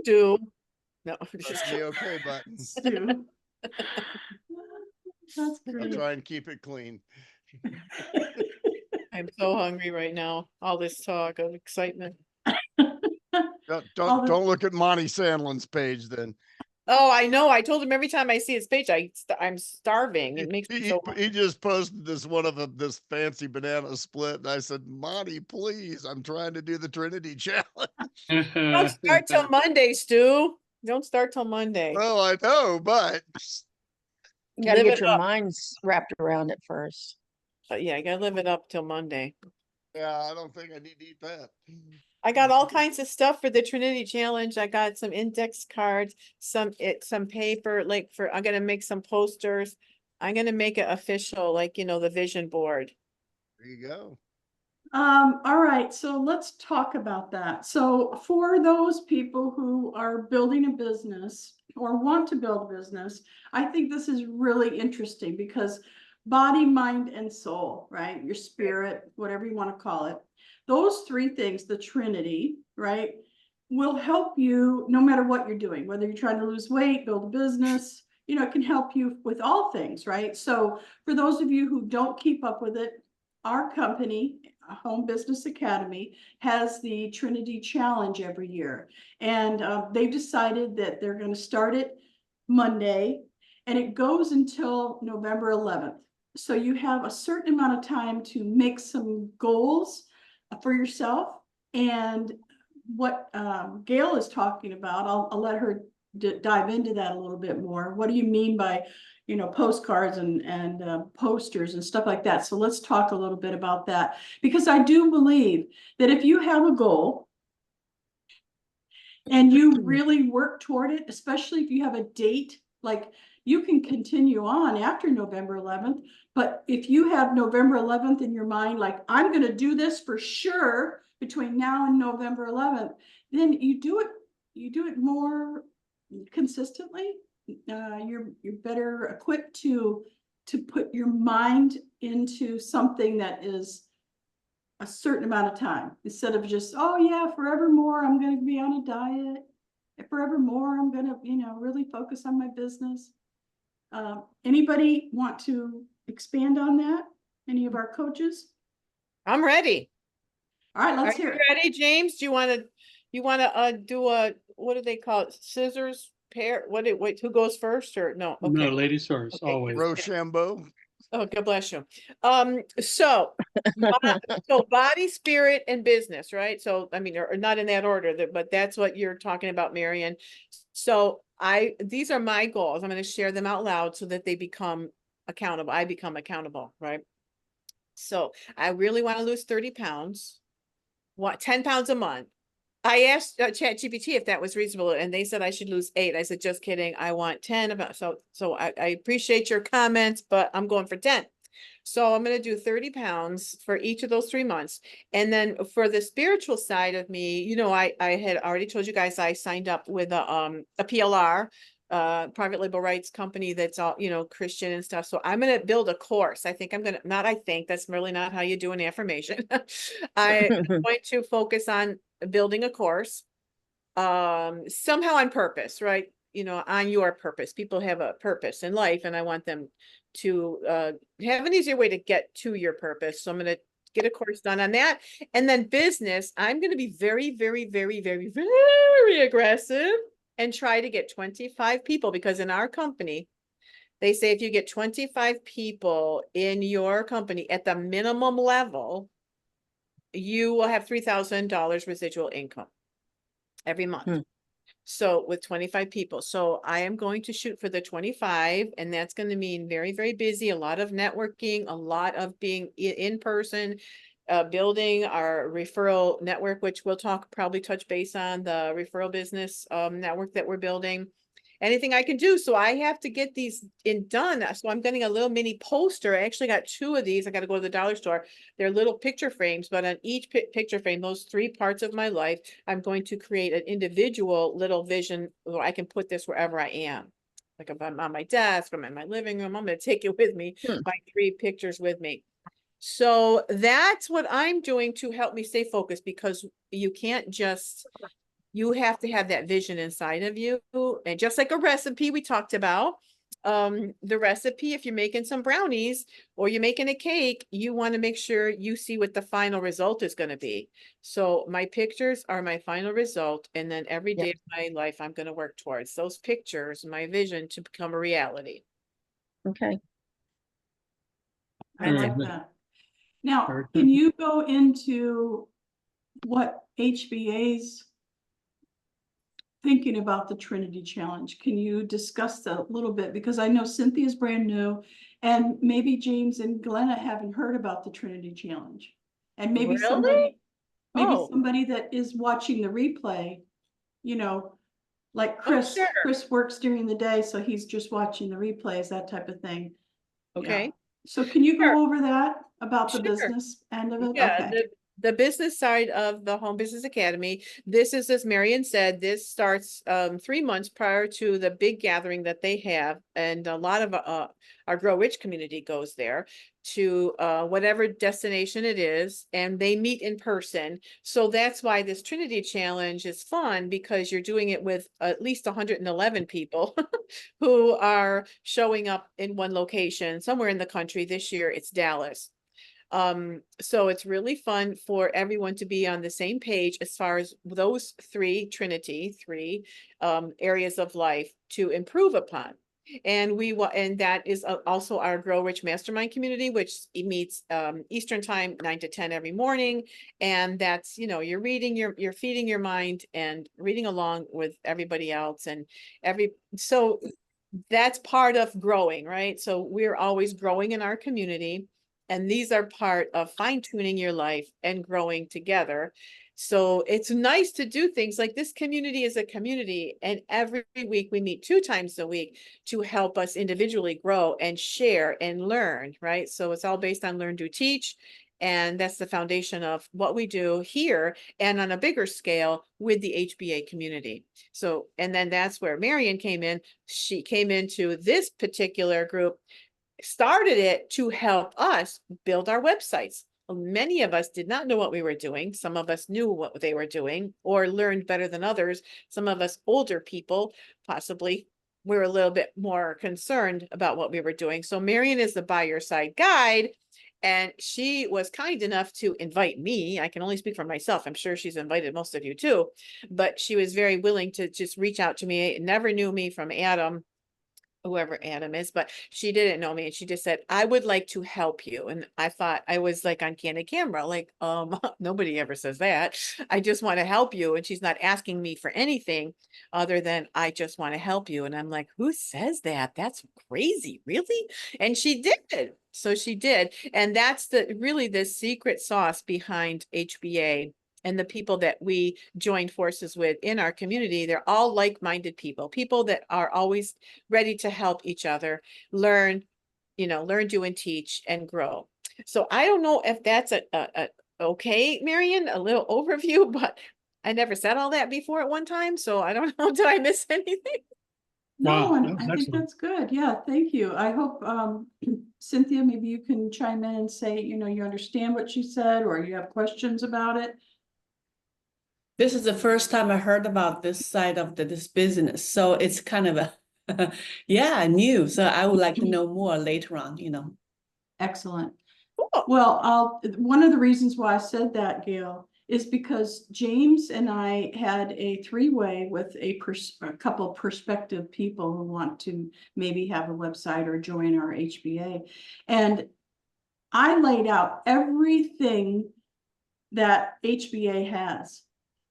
Do. No. Press the okay button. Stu. That's I'll great. try and keep it clean. I'm so hungry right now. All this talk of excitement. Don't look at Monty Sandlin's page then. Oh, I know. I told him every time I see his page, I'm starving. It makes me so He just posted this this fancy banana split, and I said, Monty, please, I'm trying to do the Trinity challenge. Don't start till Monday, Stu. Don't start till Monday. Well, I know, but You gotta Live get it your up. minds wrapped around it first. Yeah, I gotta live it up till Monday. yeah, I don't think I need to eat that. I got all kinds of stuff for the Trinity Challenge. I got some index cards, some paper, like I'm gonna make some posters. I'm gonna make it official, like, the vision board. There you go. All right, so let's talk about that. So for those people who are building a business or want to build a business, I think this is really interesting because body, mind, and soul, right? Your spirit, whatever you want to call it. Those three things, the Trinity, right, will help you no matter what you're doing, whether you're trying to lose weight, build a business, it can help you with all things, right? So for those of you who don't keep up with it, our company, Home Business Academy, has the Trinity Challenge every year. And they've decided that they're going to start it Monday, and it goes until November 11th. So you have a certain amount of time to make some goals for yourself. And what Gail is talking about, I'll let her dive into that a little bit more. What do you mean by postcards and posters and stuff like that? So let's talk a little bit about that, because I do believe that if you have a goal and you really work toward it, especially if you have a date, like you can continue on after November 11th. But if you have November 11th in your mind, like I'm going to do this for sure between now and November 11th, then you do it more consistently. You're better equipped to put your mind into something that is a certain amount of time, instead of just, oh yeah, forevermore I'm going to be on a diet, forevermore I'm going to really focus on my business. Anybody want to expand on that? Any of our coaches? I'm ready. All right, let's Are you hear it. ready, James? Do you want to do a, what do they call it? Scissors pair? Wait, who goes first or no? Okay. No, ladies first, Okay. always. Rochambeau. Oh, God bless you. So body, spirit, and business, right? So, I mean, or not in that order, but that's what you're talking about, Marion. So these are my goals. I'm going to share them out loud so that they become accountable. I become accountable, right? So I really want to lose 30 pounds, 10 pounds a month. I asked ChatGPT if that was reasonable, and they said I should lose 8. I said, just kidding. I want 10. So I appreciate your comments, but I'm going for 10. So I'm going to do 30 pounds for each of those 3 months. And then for the spiritual side of me, I had already told you guys I signed up with a PLR, private label rights company that's all, Christian and stuff. So I'm going to build a course. That's really not how you do an affirmation. I'm going to focus on building a course, somehow on purpose, right? On your purpose. People have a purpose in life, and I want them to have an easier way to get to your purpose. So I'm going to get a course done on that. And then business, I'm going to be very, very, very, very, very aggressive and try to get 25 people, because in our company, they say if you get 25 people in your company at the minimum level, you will have $3,000 residual income every month. So with 25 people, so I am going to shoot for the 25, and that's going to mean very, very busy, a lot of networking, a lot of being in person, building our referral network, which we'll probably touch base on the referral business network that we're building. Anything I can do. So I have to get these done. So I'm getting a little mini poster. I actually got 2 of these. I got to go to the dollar store. They're little picture frames, but on each picture frame, those 3 parts of my life, I'm going to create an individual little vision where I can put this wherever I am. Like if I'm on my desk, I'm in my living room, I'm going to take it with me, my 3 pictures with me. So that's what I'm doing to help me stay focused, because you can't just, you have to have that vision inside of you. And just like a recipe we talked about, the recipe, if you're making some brownies or you're making a cake, you want to make sure you see what the final result is going to be. So my pictures are my final result. And then every Yep. day of my life, I'm going to work towards those pictures, my vision to become a reality. Okay. I That's like it. that. Now, Very can good. you go into what HBA's thinking about the Trinity Challenge? Can you discuss that a little bit? Because I know Cynthia's brand new, and maybe James and Glenna haven't heard about the Trinity Challenge. And maybe Really? maybe Oh. somebody that is watching the replay, you know, like Oh, Chris, sure. Chris works during the day, so he's just watching the replays, that type of thing. Yeah. Okay. So can you Sure. go over that about the Sure. business end of it? Yeah, Okay. the business side of the Home Business Academy, this is, as Marion said, this starts 3 months prior to the big gathering that they have. And a lot of our Grow Rich community goes there to whatever destination it is, and they meet in person. So that's why this Trinity Challenge is fun, because you're doing it with at least 111 people who are showing up in one location somewhere in the country. This year it's Dallas. So it's really fun for everyone to be on the same page as far as those three areas of life to improve upon. And and that is also our Grow Rich Mastermind community, which meets Eastern time, 9 to 10 every morning. And that's, you're reading, you're feeding your mind and reading along with everybody else, and so that's part of growing, right? So we're always growing in our community. And these are part of fine-tuning your life and growing together. So it's nice to do things like this. Community is a community, and every week we meet 2 times a week to help us individually grow and share and learn, right? So it's all based on learn, do, teach. And that's the foundation of what we do here and on a bigger scale with the HBA community. So, and then that's where Marion came in. She came into this particular group, started it to help us build our websites. Many of us did not know what we were doing. Some of us knew what they were doing or learned better than others. Some of us older people, possibly, were a little bit more concerned about what we were doing. So Marion is the by your side guide. And she was kind enough to invite me. I can only speak for myself. I'm sure she's invited most of you too. But she was very willing to just reach out to me. Never knew me from Adam, whoever Adam is, but she didn't know me, and she just said, I would like to help you. And I thought, I was like on candid camera, like, nobody ever says that. I just want to help you. And she's not asking me for anything other than, I just want to help you. And I'm like, who says that? That's crazy. Really? And she did. So she did. And that's really the secret sauce behind HBA. And the people that we joined forces with in our community, they're all like-minded people that are always ready to help each other learn, learn, do, and teach and grow. So I don't know if that's a okay, Marion, a little overview, but I never said all that before at one time. So I don't know, did I miss anything? No, Wow, and that was I think excellent. that's good. Yeah, thank you. I hope, Cynthia, maybe you can chime in and say, you understand what she said, or you have questions about it. This is the first time I heard about this side of this business, so it's kind of a yeah, new. So I would like to know more later on. Excellent. Cool. Well, one of the reasons why I said that, Gail, is because James and I had a 3-way with a couple prospective people who want to maybe have a website or join our HBA. And I laid out everything that HBA has.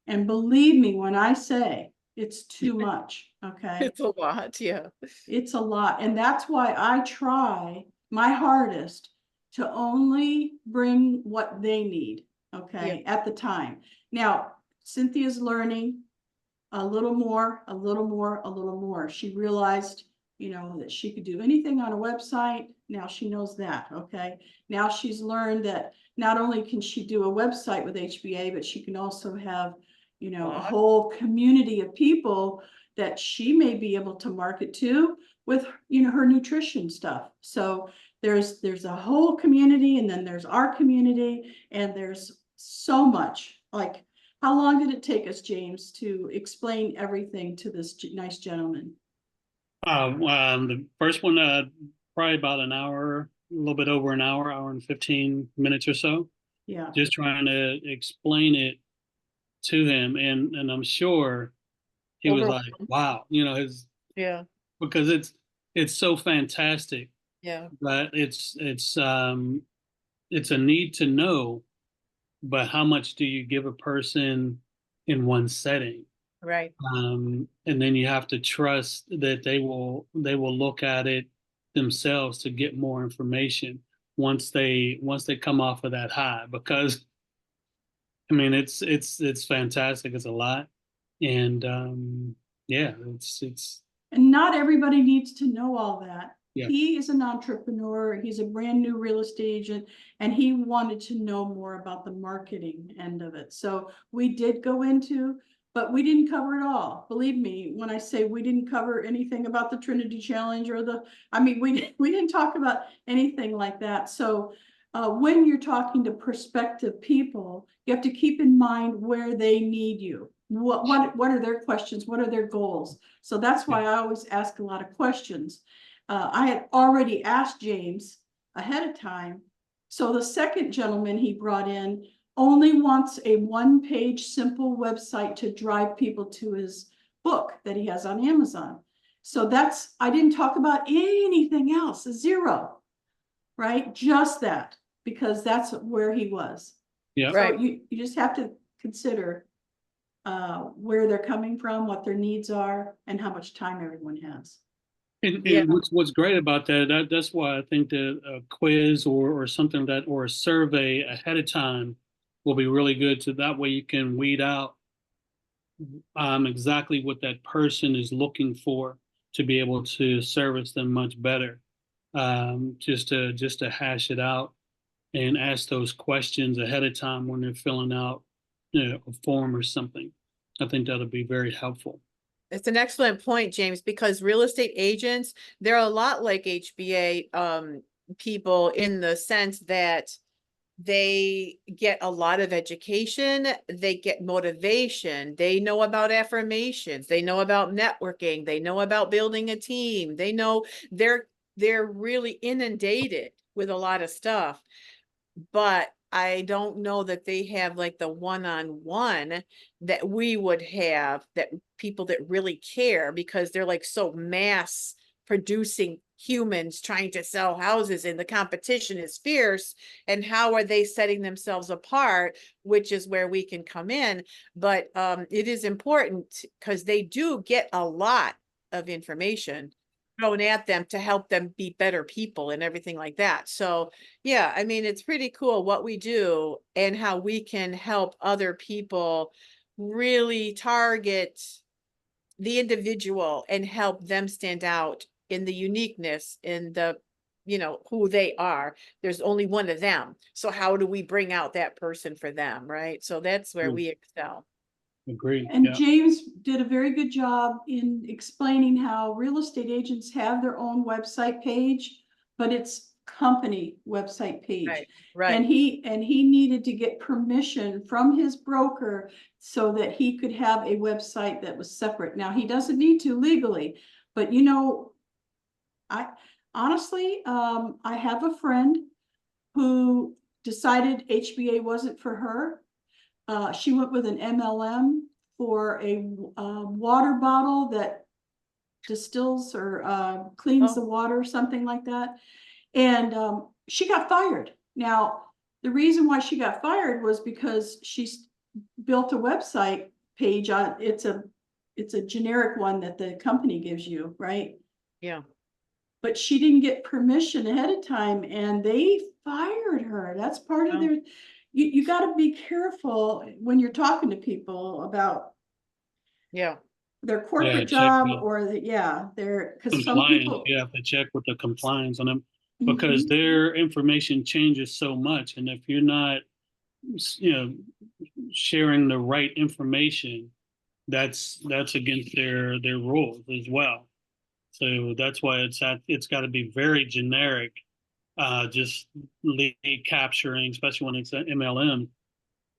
And believe me when I say it's too much, okay? It's a lot, yeah. It's a lot. And that's why I try my hardest to only bring what they need, okay, at the time. Now, Cynthia's learning a little more, a little more, a little more. She realized, that she could do anything on a website. Now she knows that, okay? Now she's learned that not only can she do a website with HBA, but she can also have, a whole community of people that she may be able to market to, with, her nutrition stuff. So there's a whole community, and then there's our community, and there's so much. Like, how long did it take us, James, to explain everything to this nice gentleman? The first one, probably about an hour, a little bit over an hour and 15 minutes or so, Yeah, just trying to explain it to him. And I'm sure he was like, Overwhelmed. wow, Yeah, because it's so fantastic, yeah, but it's a need to know, but how much do you give a person in one setting? right. And then you have to trust that they will look at it themselves to get more information once they come off of that high. Because I mean, it's fantastic. It's a lot, and yeah, it's and not everybody needs to know all that. Yeah. He is an entrepreneur, he's a brand new real estate agent, and he wanted to know more about the marketing end of it. So we did go into, but we didn't cover it all. Believe me, when I say we didn't cover anything about the Trinity Challenge or we didn't talk about anything like that. So when you're talking to prospective people, you have to keep in mind where they need you. What are their questions? What are their goals? So that's why I always ask a lot of questions. I had already asked James ahead of time. So the second gentleman he brought in only wants a one-page simple website to drive people to his book that he has on Amazon. So I didn't talk about anything else, zero, right? Just that, because that's where he was. Yeah. So Right. you just have to consider where they're coming from, what their needs are, and how much time everyone has. And Yeah. what's great about that's why I think that a quiz or something or a survey ahead of time will be really good. So that way you can weed out exactly what that person is looking for to be able to service them much better. Just to hash it out and ask those questions ahead of time when they're filling out, a form or something. I think that'll be very helpful. It's an excellent point, James, because real estate agents, they're a lot like HBA people in the sense that they get a lot of education, they get motivation, they know about affirmations, they know about networking, they know about building a team, they know they're really inundated with a lot of stuff. But I don't know that they have like the one-on-one that we would have, that people that really care, because they're like so mass producing humans trying to sell houses, and the competition is fierce. And how are they setting themselves apart, which is where we can come in. But it is important because they do get a lot of information thrown at them to help them be better people and everything like that. So yeah, I mean, it's pretty cool what we do and how we can help other people really target the individual and help them stand out in the uniqueness, in the, who they are. There's only one of them. So how do we bring out that person for them, right? So that's where we excel. Agreed. And Yeah. James did a very good job in explaining how real estate agents have their own website page, but it's company website page. Right, right. And he needed to get permission from his broker so that he could have a website that was separate. Now, he doesn't need to legally, but I honestly, I have a friend who decided HBA wasn't for her. She went with an MLM for a water bottle that distills or cleans the water, something like that. And she got fired. Now, the reason why she got fired was because she built a website page on it's a generic one that the company gives you, right? Yeah. But she didn't get permission ahead of time, and they fired her. That's part of their. You got to be careful when you're talking to people about their corporate job or their because some people you have to check with the compliance on them because their information changes so much, and if you're not, sharing the right information, that's against their rules as well. So that's why it's got to be very generic, just lead capturing, especially when it's an MLM.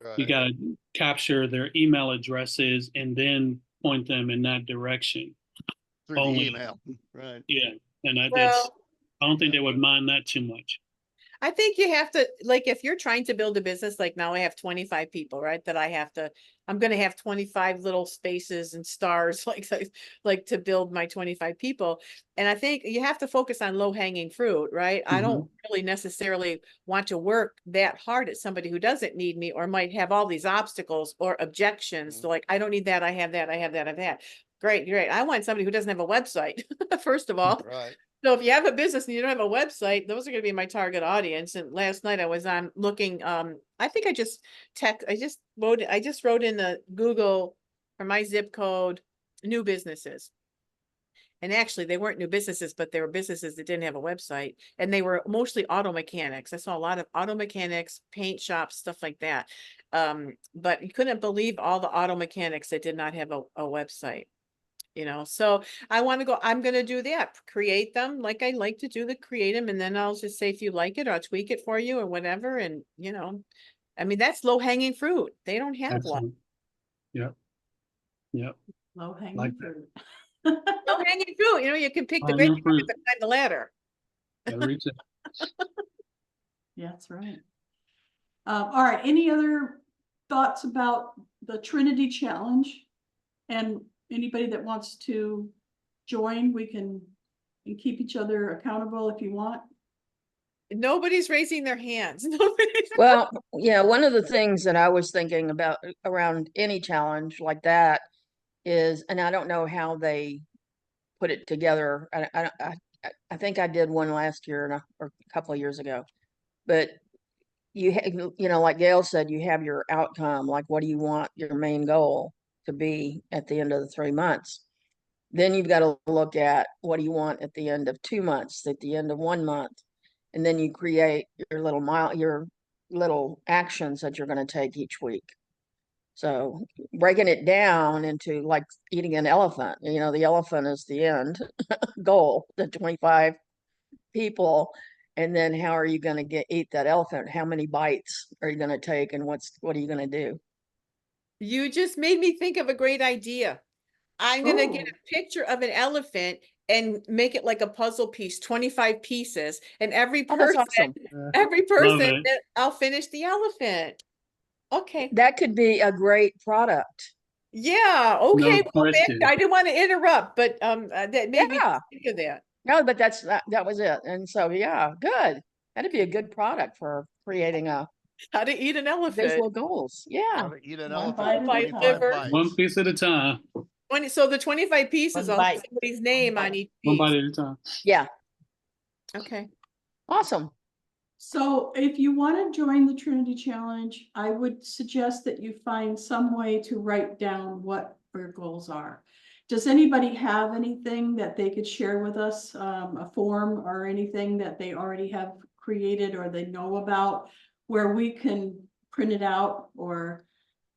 You Right. got to capture their email addresses and then point them in that direction. Through the Only, email, right? yeah. And that's, Well, I don't think they would mind that too much. I think you have to, like, if you're trying to build a business, like now I have 25 people, right? That I'm gonna have 25 little spaces and stars, like to build my 25 people. And I think you have to focus on low hanging fruit, right? I don't really necessarily want to work that hard at somebody who doesn't need me or might have all these obstacles or objections. So like, I don't need that, I have that, I have that, I have that. Great, great. I want somebody who doesn't have a website, first of all. Right. So if you have a business and you don't have a website, those are going to be my target audience. And last night I was on looking, I think I just wrote in the Google for my zip code, new businesses. And actually they weren't new businesses, but they were businesses that didn't have a website, and they were mostly auto mechanics. I saw a lot of auto mechanics, paint shops, stuff like that. But you couldn't believe all the auto mechanics that did not have a website. So I'm going to do that, create them like I like to do create them. And then I'll just say, if you like it, I'll tweak it for you or whatever. And, I mean, that's low hanging fruit. They don't have one. Excellent. Yep. Yep. Low hanging Like that. fruit. Low hanging fruit, you can pick the Hanging great, you fruit. have to climb the ladder. Gotta reach it. Yeah, that's right. All right, any other thoughts about the Trinity Challenge? And anybody that wants to join, we can keep each other accountable if you want. Nobody's raising their hands. Nobody's. Well, yeah, one of the things that I was thinking about around any challenge like that is, and I don't know how they put it together. I think I did one last year or a couple of years ago, but like Gail said, you have your outcome, like what do you want your main goal to be at the end of the 3 months? Then you've got to look at what do you want at the end of 2 months, at the end of 1 month, and then you create your little actions that you're going to take each week. So breaking it down into like eating an elephant, the elephant is the end goal, the 25 people. And then how are you going to eat that elephant? How many bites are you going to take? And what are you going to do? You just made me think of a great idea. I'm going to get a picture of an elephant and make it like a puzzle piece, 25 pieces. And every Oh, that's person, awesome. I'll finish the elephant. Okay. That could be a great product. Yeah. Okay. No question. I didn't want to interrupt, but that made me think of that. No, but that was it. And so, yeah, good. That'd be a good product for creating How to eat an elephant. visual goals. Yeah. How to eat an One elephant bite in at a 25 time. bites. One piece at a time. So the 25 pieces, One I'll bite. put somebody's name on each One piece. bite at a time. Yeah. Okay. Awesome. So if you want to join the Trinity Challenge, I would suggest that you find some way to write down what your goals are. Does anybody have anything that they could share with us, a form or anything that they already have created or they know about, where we can print it out or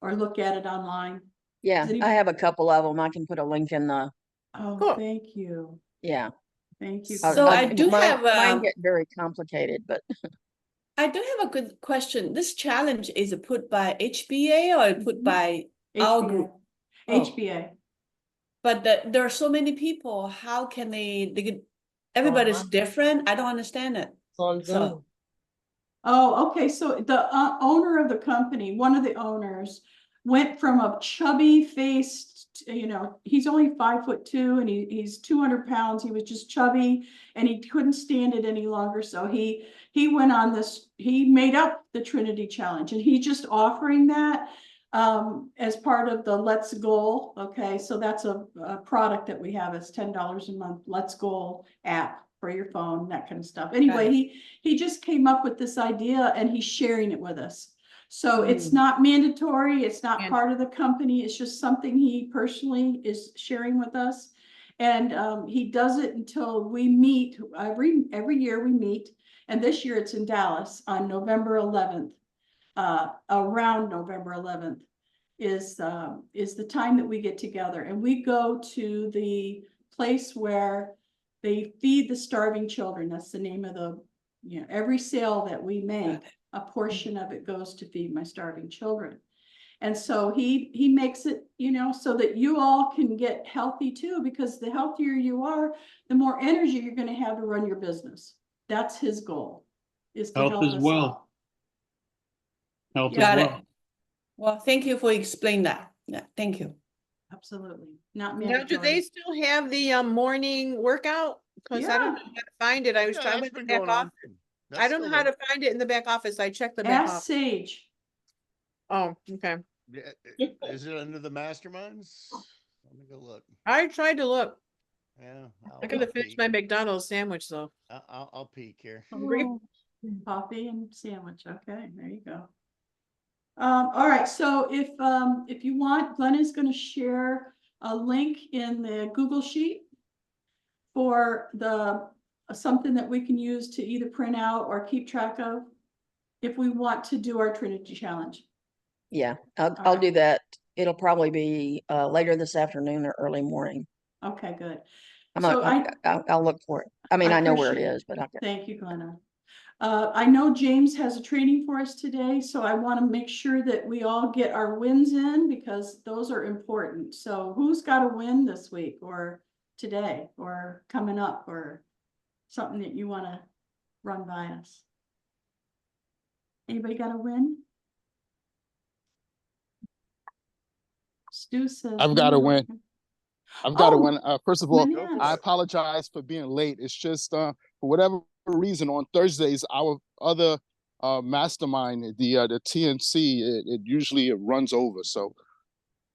look at it online? Yeah, I have a couple of them. I can put a link in the. Oh, Cool. thank you. Yeah. Thank you. So I do have mine get very complicated, but I do have a good question. This challenge is put by HBA or put by our HBA. group? Oh. HBA. But there are so many people. How can everybody's different. I don't understand it. So Oh, okay. So the owner of the company, one of the owners, went from a chubby faced, he's only 5'2" and he's 200 pounds. He was just chubby and he couldn't stand it any longer. So he went on this, he made up the Trinity Challenge, and he's just offering that as part of the Let's Goal. Okay, so that's a product that we have. It's $10 a month, Let's Goal app for your phone, that kind of stuff. Anyway, he just came up with this idea and he's sharing it with us. So it's not mandatory, it's not part of the company, it's just something he personally is sharing with us. And he does it until we meet. Every year we meet, and this year it's in Dallas on November 11th. Around November 11th is the time that we get together, and we go to the place where they feed the starving children. That's the name of the, every sale that we make, a portion of it goes to feed my starving children. And so he makes it, so that you all can get healthy too, because the healthier you are, the more energy you're going to have to run your business. That's his goal, is to Health help as us well. all. Health as Got well. it. Well, thank you for explaining that. Yeah, thank you. Absolutely. Not Now, do they mandatory. still have the morning workout? Because I don't know Yeah. how to find it. I was Yeah, trying that's with the been back going on. office. That's I don't know still how there. to find it in the back office. I checked the back Ask office. Sage. Oh, okay. Yeah, is it under the masterminds? Let me go look. I tried to look. Yeah, I gotta finish peek. my McDonald's sandwich though. I'll peek here. Hungry? Coffee and sandwich. Okay, there you go. All right, so if you want, Glenn is going to share a link in the Google Sheet for something that we can use to either print out or keep track of if we want to do our Trinity Challenge. Yeah, I'll right. do that. It'll probably be later this afternoon or early morning. Okay, good. So I'll look for it. I mean, I know where it is, but thank you, Glenna. I know James has a training for us today, so I want to make sure that we all get our wins in because those are important. So who's got a win this week or today or coming up or something that you want to run by us? Anybody got a win? Stu says. I've got to win. I've got to win. First of all, I apologize for being late. It's just for whatever reason on Thursdays, our other mastermind, the TNC, it usually runs over. So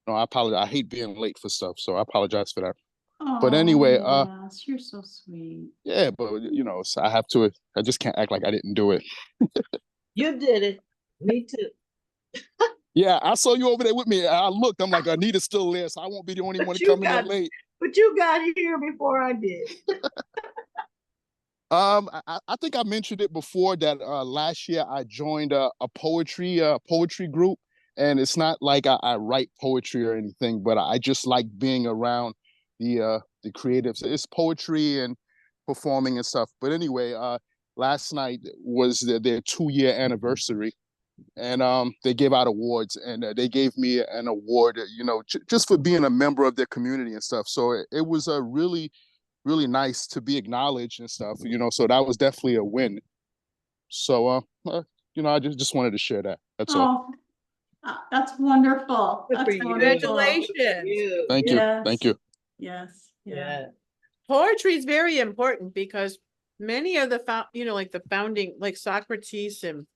no, I apologize. I hate being late for stuff, so I apologize for that. But anyway, yes, you're so sweet. yeah, but so I have to. I just can't act like I didn't do it. You did it. Me too. Yeah, I saw you over there with me. I looked. I'm like, Anita's still there, so I won't be the only one coming in late. But you got here before I did. I think I mentioned it before that last year I joined a poetry group, and it's not like I write poetry or anything, but I just like being around the creatives. It's poetry and performing and stuff. But anyway, last night was their 2-year anniversary, and they gave out awards, and they gave me an award, just for being a member of their community and stuff. So it was a really nice to be acknowledged and stuff, so that was definitely a win. So I just wanted to share that. That's all. That's wonderful. Good for That's you. wonderful. Congratulations. Thank you. Thank you. Yes. Yeah. Poetry is very important because many of the like the founding, like Socrates and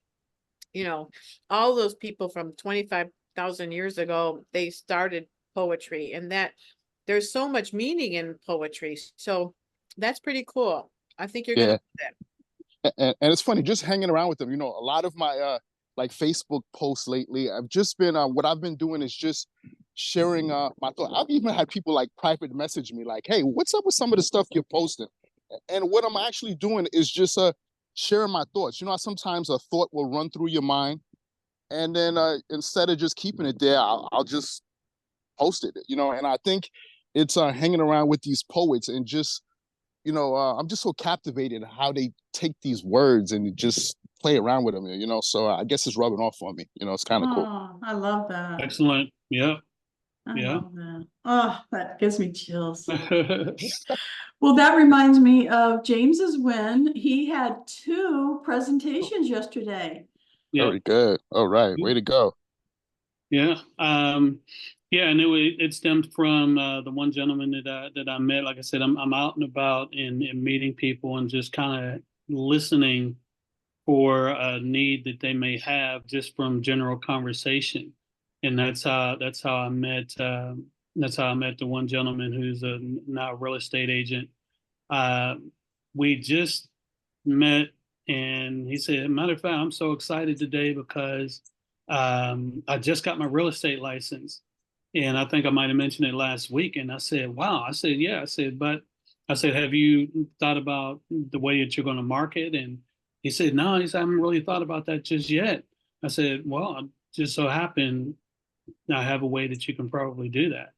all those people from 25,000 years ago, they started poetry, and that there's so much meaning in poetry. So that's pretty cool. I think you're gonna do that. And it's funny just hanging around with them. A lot of my like Facebook posts lately, I've just been what I've been doing is just sharing my thoughts. I've even had people like private message me like, hey, what's up with some of the stuff you're posting? And what I'm actually doing is just sharing my thoughts. Sometimes a thought will run through your mind, and then instead of just keeping it there, I'll just post it. And I think it's hanging around with these poets and just I'm just so captivated how they take these words and just play around with them, so I guess it's rubbing off on me. It's kind of cool. Oh, I love that. Excellent. Yeah. I Yeah. love that. Oh, that gives me chills. Well, that reminds me of James's win. He had 2 presentations yesterday. Yeah. Very good. All right. Way to go. Yeah. Yeah, and it stemmed from the one gentleman that I met. Like I said, I'm out and about and meeting people and just kind of listening for a need that they may have just from general conversation. And that's how I met the one gentleman who's now a real estate agent. We just met, and he said, matter of fact, I'm so excited today because I just got my real estate license. And I think I might have mentioned it last week. And I said, wow. I said, yeah. But have you thought about the way that you're going to market? And he said, no, I haven't really thought about that just yet. I said, well, I just so happen I have a way that you can probably do that.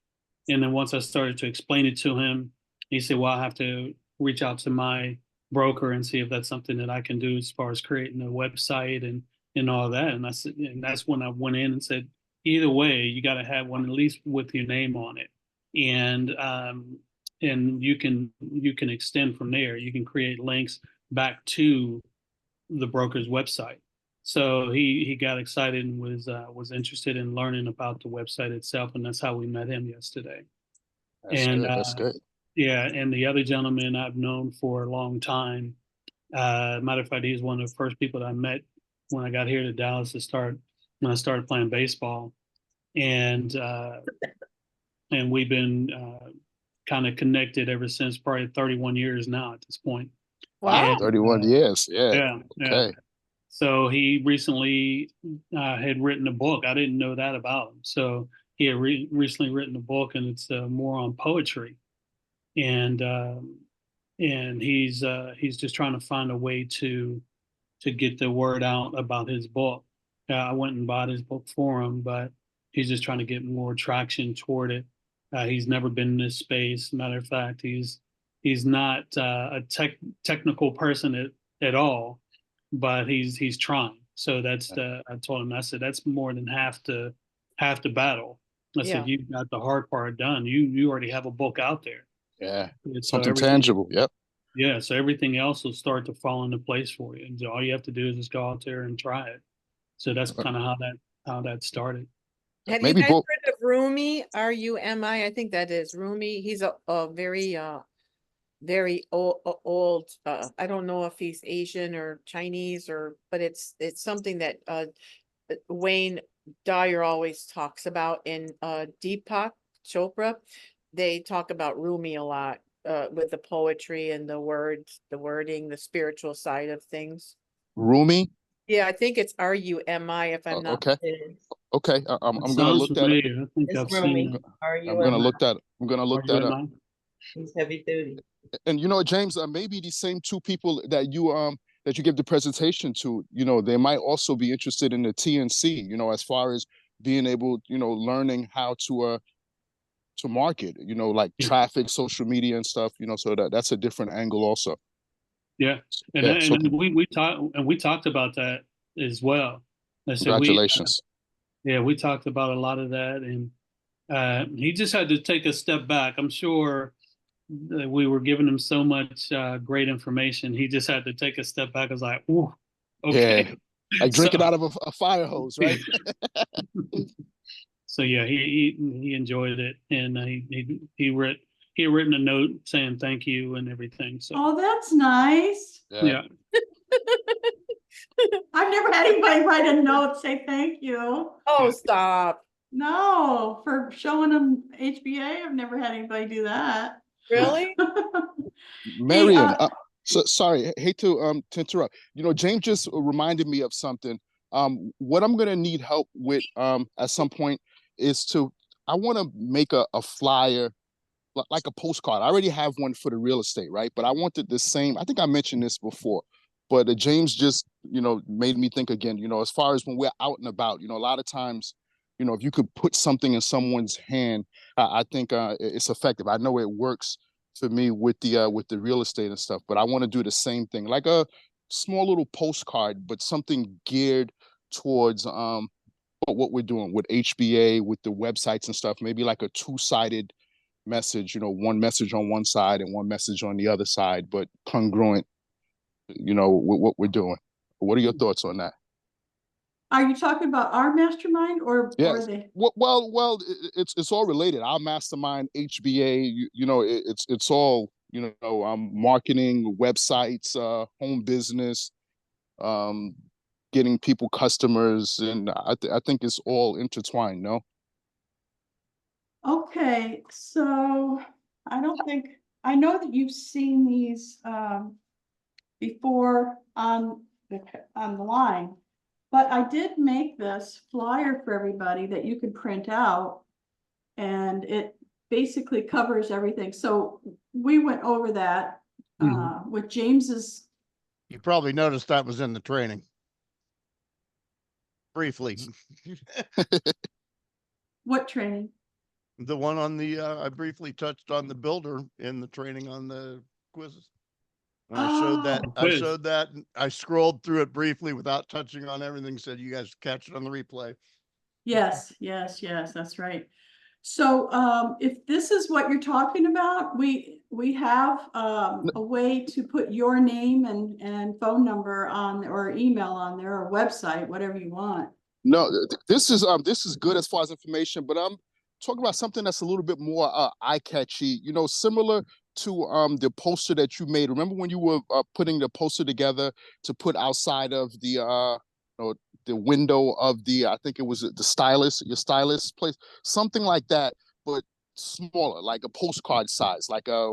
And then once I started to explain it to him, he said, well, I have to reach out to my broker and see if that's something that I can do as far as creating a website and all that. And that's when I went in and said, either way, you got to have one at least with your name on it, and you can extend from there. You can create links back to the broker's website. So he got excited and was interested in learning about the website itself, and that's how we met him yesterday. That's And good. That's good. yeah, and the other gentleman I've known for a long time. Matter of fact, he's one of the first people that I met when I got here to Dallas when I started playing baseball, and we've been kind of connected ever since, probably 31 years now at this point. Wow. And, 31 years. Yeah. yeah, Okay. So he recently had written a book. I didn't know that about him. So he had recently written a book, and it's more on poetry, and he's just trying to find a way to get the word out about his book. I went and bought his book for him, but he's just trying to get more traction toward it. He's never been in this space. Matter of fact, he's not a technical person at all, but he's trying. So I told him, I said, that's more than half the battle. I Yeah. said, you've got the hard part done. You already have a book out there. Yeah. And so Something tangible. Yep. yeah, so everything else will start to fall into place for you. And so all you have to do is just go out there and try it. So that's kind of how that started. Have Maybe you guys both. heard of Rumi? Rumi? I think that is Rumi. He's a very old. I don't know if he's Asian or Chinese but it's something that Wayne Dyer always talks about in Deepak Chopra. They talk about Rumi a lot with the poetry and the words, the wording, the spiritual side of things. Rumi. Yeah, I think it's Rumi if I'm not Okay. mistaken. Okay. I'm It gonna sounds look that up. familiar. I think It's I've Rumi. seen it. I'm gonna look that. I'm gonna look that up. RUMI. He's heavy duty. And James, maybe these same two people that you give the presentation to, they might also be interested in the TNC, as far as being able, learning how to market, like Yeah. traffic, social media and stuff, so that's a different angle also. Yeah, and Yeah, so we talked about that as well. I said congratulations. we talked about a lot of that, and he just had to take a step back. I'm sure that we were giving him so much great information. He just had to take a step back. I was like, ooh, okay. Yeah, like drinking out of a fire hose, right? So yeah, he enjoyed it, and he had written a note saying thank you and everything. So Oh, that's nice. yeah. I've never had anybody write a note, say thank you. Oh, stop. No, for showing them HBA, I've never had anybody do that. Really? Marion, so sorry, hate to interrupt. James just reminded me of something. What I'm gonna need help with at some point is I want to make a flyer, like a postcard. I already have one for the real estate, right? But I wanted the same. I think I mentioned this before, but James just made me think again. As far as when we're out and about, a lot of times, if you could put something in someone's hand, I think it's effective. I know it works for me with the real estate and stuff, but I want to do the same thing, like a small little postcard, but something geared towards what we're doing with HBA, with the websites and stuff. Maybe like a two-sided message, one message on one side and one message on the other side, but congruent, with what we're doing. What are your thoughts on that? Are you talking about our mastermind or Yes. they? Well, it's all related. Our mastermind, HBA, it's all, marketing, websites, home business, getting people customers, and I think it's all intertwined. No. Okay, so I know that you've seen these before on the line, but I did make this flyer for everybody that you could print out, and it basically covers everything. So we went over that with James's. You probably noticed that was in the training. Briefly. What training? The one on the, I briefly touched on the builder in the training on the quizzes. And I showed that. Oh. I Quiz. showed that. And I scrolled through it briefly without touching on everything. Said you guys catch it on the replay. Yes, yes, yes, that's right. So if this is what you're talking about, we have a way to put your name and phone number on, or email on there, or website, whatever you want. No, this is good as far as information, but I'm talking about something that's a little bit more eye-catchy, you know, similar to the poster that you made. Remember when you were putting the poster together to put outside of the you know, the window of the, I think it was the stylist, your stylist place, something like that, but smaller, like a postcard size, like a,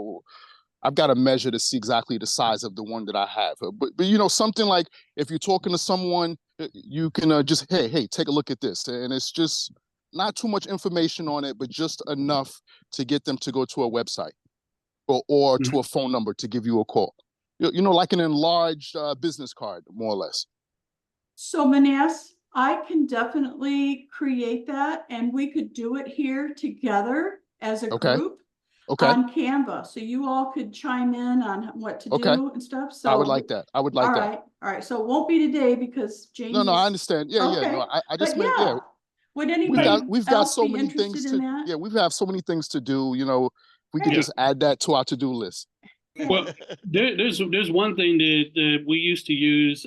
I've got to measure to see exactly the size of the one that I have. But you know, something like if you're talking to someone, you can just, hey, take a look at this. And it's just not too much information on it, but just enough to get them to go to a website or to a phone number to give you a call. You know, like an enlarged business card, more or less. So Manas, I can definitely create that, and we could do it here together as a Okay. group Okay. on Canva. So you all could chime in on what to Okay. do and stuff. So I would like that. I would like all that. right, all right. So it won't be today because James. No, I is- understand. Yeah, yeah. Okay, No, I just but meant, yeah. yeah. Would anybody We've got else so be many interested things in to, that? yeah, we have so many things to do, you know, we could Hey. just add that to our to-do list. Well, there's one thing that we used to use,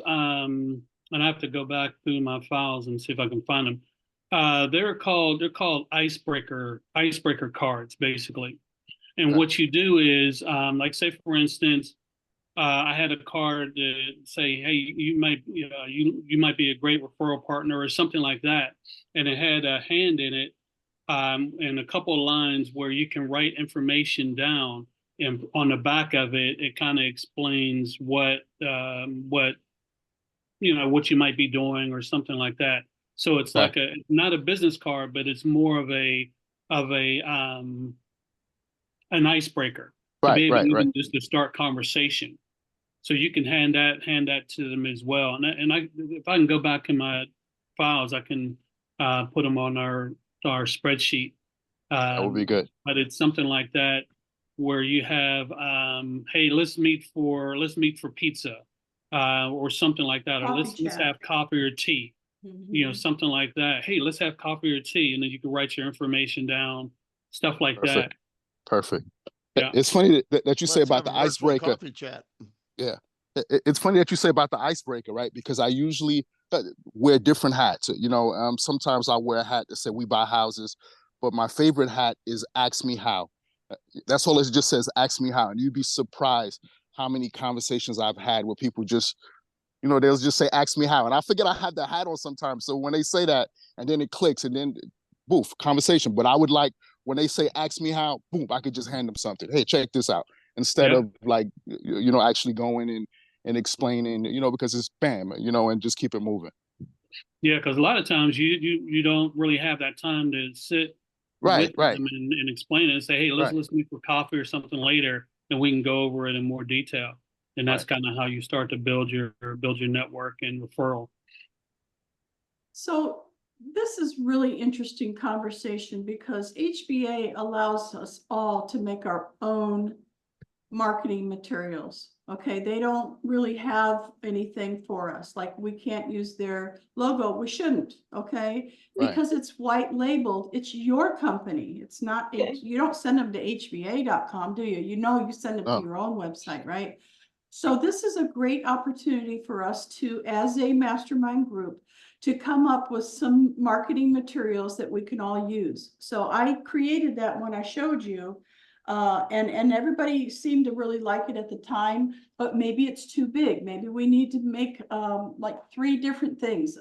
and I have to go back through my files and see if I can find them. They're called icebreaker cards, basically. And Okay. what you do is, like, say for instance, I had a card that say, "Hey, you might might be a great referral partner," or something like that, and it had a hand in it, and a couple of lines where you can write information down, and on the back of it, it kind of explains what what you might be doing or something like that. So it's Okay. like not a business card, but it's more of a an icebreaker to Right, be able right, right. even just to start conversation. So you can hand that to them as well. And I if I can go back in my files, I can put them on our spreadsheet. That would be good. But it's something like that where you have, hey, let's meet for pizza, or something like that, or Coffee let's chat. have coffee or tea, Mhm. something like that. Hey, let's have coffee or tea, and then you can write your information down, stuff like that. Perfect. Yeah. It's funny that you say Let's about have the a virtual icebreaker. coffee chat. Yeah. It's funny that you say about the icebreaker, right? Because I usually wear different hats. You know, sometimes I wear a hat that say we buy houses, but my favorite hat is ask me how. That's all it just says, ask me how. And you'd be surprised how many conversations I've had where people just, you know, they'll just say, ask me how. And I forget I have that hat on sometimes. So when they say that and then it clicks and then boof, conversation. But I would like when they say, ask me how, boom, I could just hand them something. Hey, check this out. Instead Yeah. of like, you know, actually going and explaining, you know, because it's bam, you know, and just keep it moving. Yeah, because a lot of times you don't really have that time to sit Right, with right, them and explain it and say, hey, let's right. meet for coffee or something later, and we can go over it in more detail. And that's Right. kind of how you start to build your network and referral. So this is really interesting conversation because HBA allows us all to make our own marketing materials. Okay, they don't really have anything for us. Like we can't use their logo. We shouldn't, okay? Right. Because it's white labeled. It's your company. It's not, Okay. you don't send them to hba.com, do you? You know, you send them No. to your own website, right? So this is a great opportunity for us to, as a mastermind group, to come up with some marketing materials that we can all use. So I created that one I showed you. And everybody seemed to really like it at the time, but maybe it's too big. Maybe we need to make like 3 different things.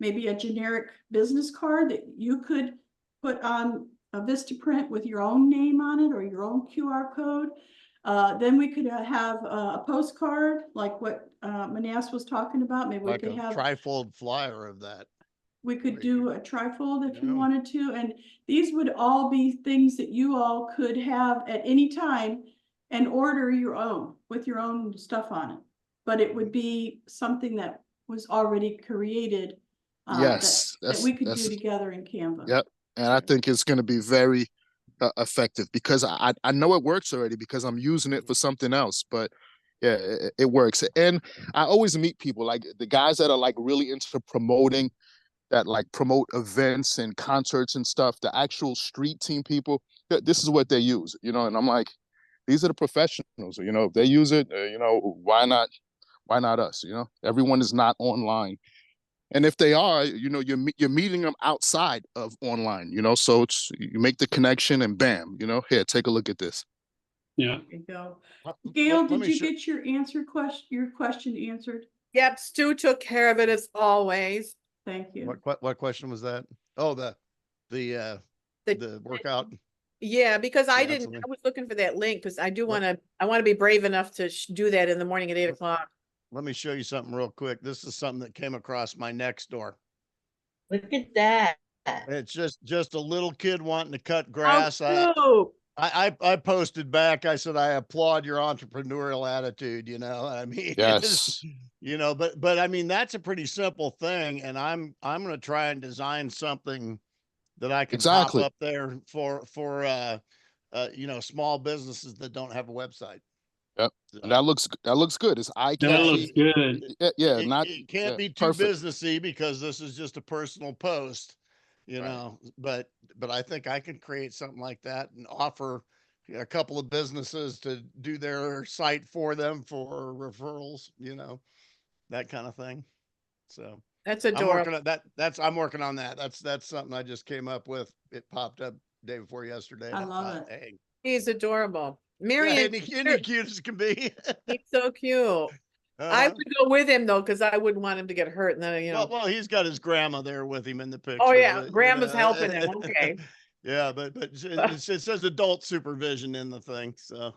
Maybe a generic business card that you could put on a Vistaprint with your own name on it or your own QR code. Then we could have a postcard like what Manas was talking about. Maybe we Like could a have trifold flyer of that. we could Right. do a trifold if you Yeah. wanted to, and these would all be things that you all could have at any time and order your own with your own stuff on it. But it would be something that was already created Yes. that we could do That's together in Canva. yep. And I think it's going to be very, effective because I know it works already because I'm using it for something else. But yeah, it works. And I always meet people like the guys that are like really into promoting, that like promote events and concerts and stuff. The actual street team people, this is what they use, you know. And I'm like, these are the professionals, you know. If they use it, you know, why not? Why not us? You know, everyone is not online. And if they are, you know, you're meeting them outside of online, you know. So it's you make the connection and bam, you know, here, take a look at this. Yeah. There you go. Let- Gail, let did me you show- get your question answered? Yep, Stu took care of it as always. Thank you. What question was that? Oh, the The- the workout. Yeah, because I Yeah, didn't, absolutely. I was looking for that link because I do What- want to, I want to be brave enough to do that in the morning at 8 o'clock. Let me show you something real quick. This is something that came across my next door. Look at that. It's just a little kid wanting to cut How grass. cute. I posted back. I said, I applaud your entrepreneurial attitude. You know, I mean, Yes. you know, but I mean, that's a pretty simple thing. And I'm going to try and design something that I can pop Exactly. up there for you know, small businesses that don't have a website. Yep. So And that looks good. It's eye That looks catchy. good. Yeah, it, not it can't yeah, be too perfect. businessy because this is just a personal post, you Right. know, but I think I can create something like that and offer a couple of businesses to do their site for them for referrals, you know, that kind of thing. So That's I'm adorable. working on that. I'm working on that. That's something I just came up with. It popped up day before yesterday. I And love thought, it. hey, He's adorable. yeah, Marion, any cute as can be. he's so cute. I Uh-huh. would go with him though, because I wouldn't want him to get hurt and then, you know. Well, he's got his grandma there with him in the picture. Oh yeah, but, you grandma's know, helping him. Okay. yeah, but it says adult supervision in the thing. So,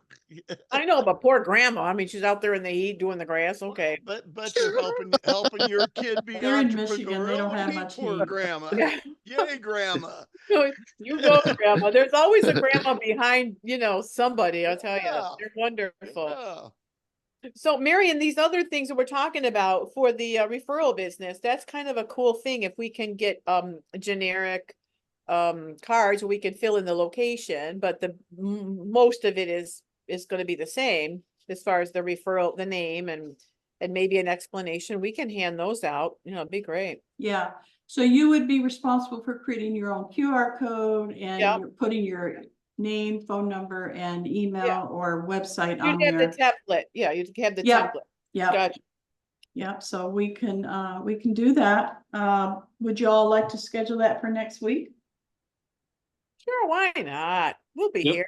I know, but poor grandma. I mean, she's out there in the heat doing the grass. Well, Okay. but you're helping your kid be They're in Michigan, they entrepreneurial. don't What do have you mean, much poor heat. grandma? Yeah. Yay, grandma! You go, grandma. There's always a grandma behind, you know, somebody. I'll tell you, Yeah, they're wonderful. yeah. So, Marion, these other things that we're talking about for the referral business, that's kind of a cool thing. If we can get generic cards, we can fill in the location, but the most of it is going to be the same as far as the referral, the name, and maybe an explanation. We can hand those out. You know, it'd be great. Yeah, so you would be responsible for creating your own QR code and Yeah. you're putting your name, phone number, and Yeah. email or website on You'd have there. the template. Yeah, you'd have the Yep. template. Yep, Gotcha. yep, so we can do that. Would you all like to schedule that for next week? Sure, why not? We'll be Yep. here.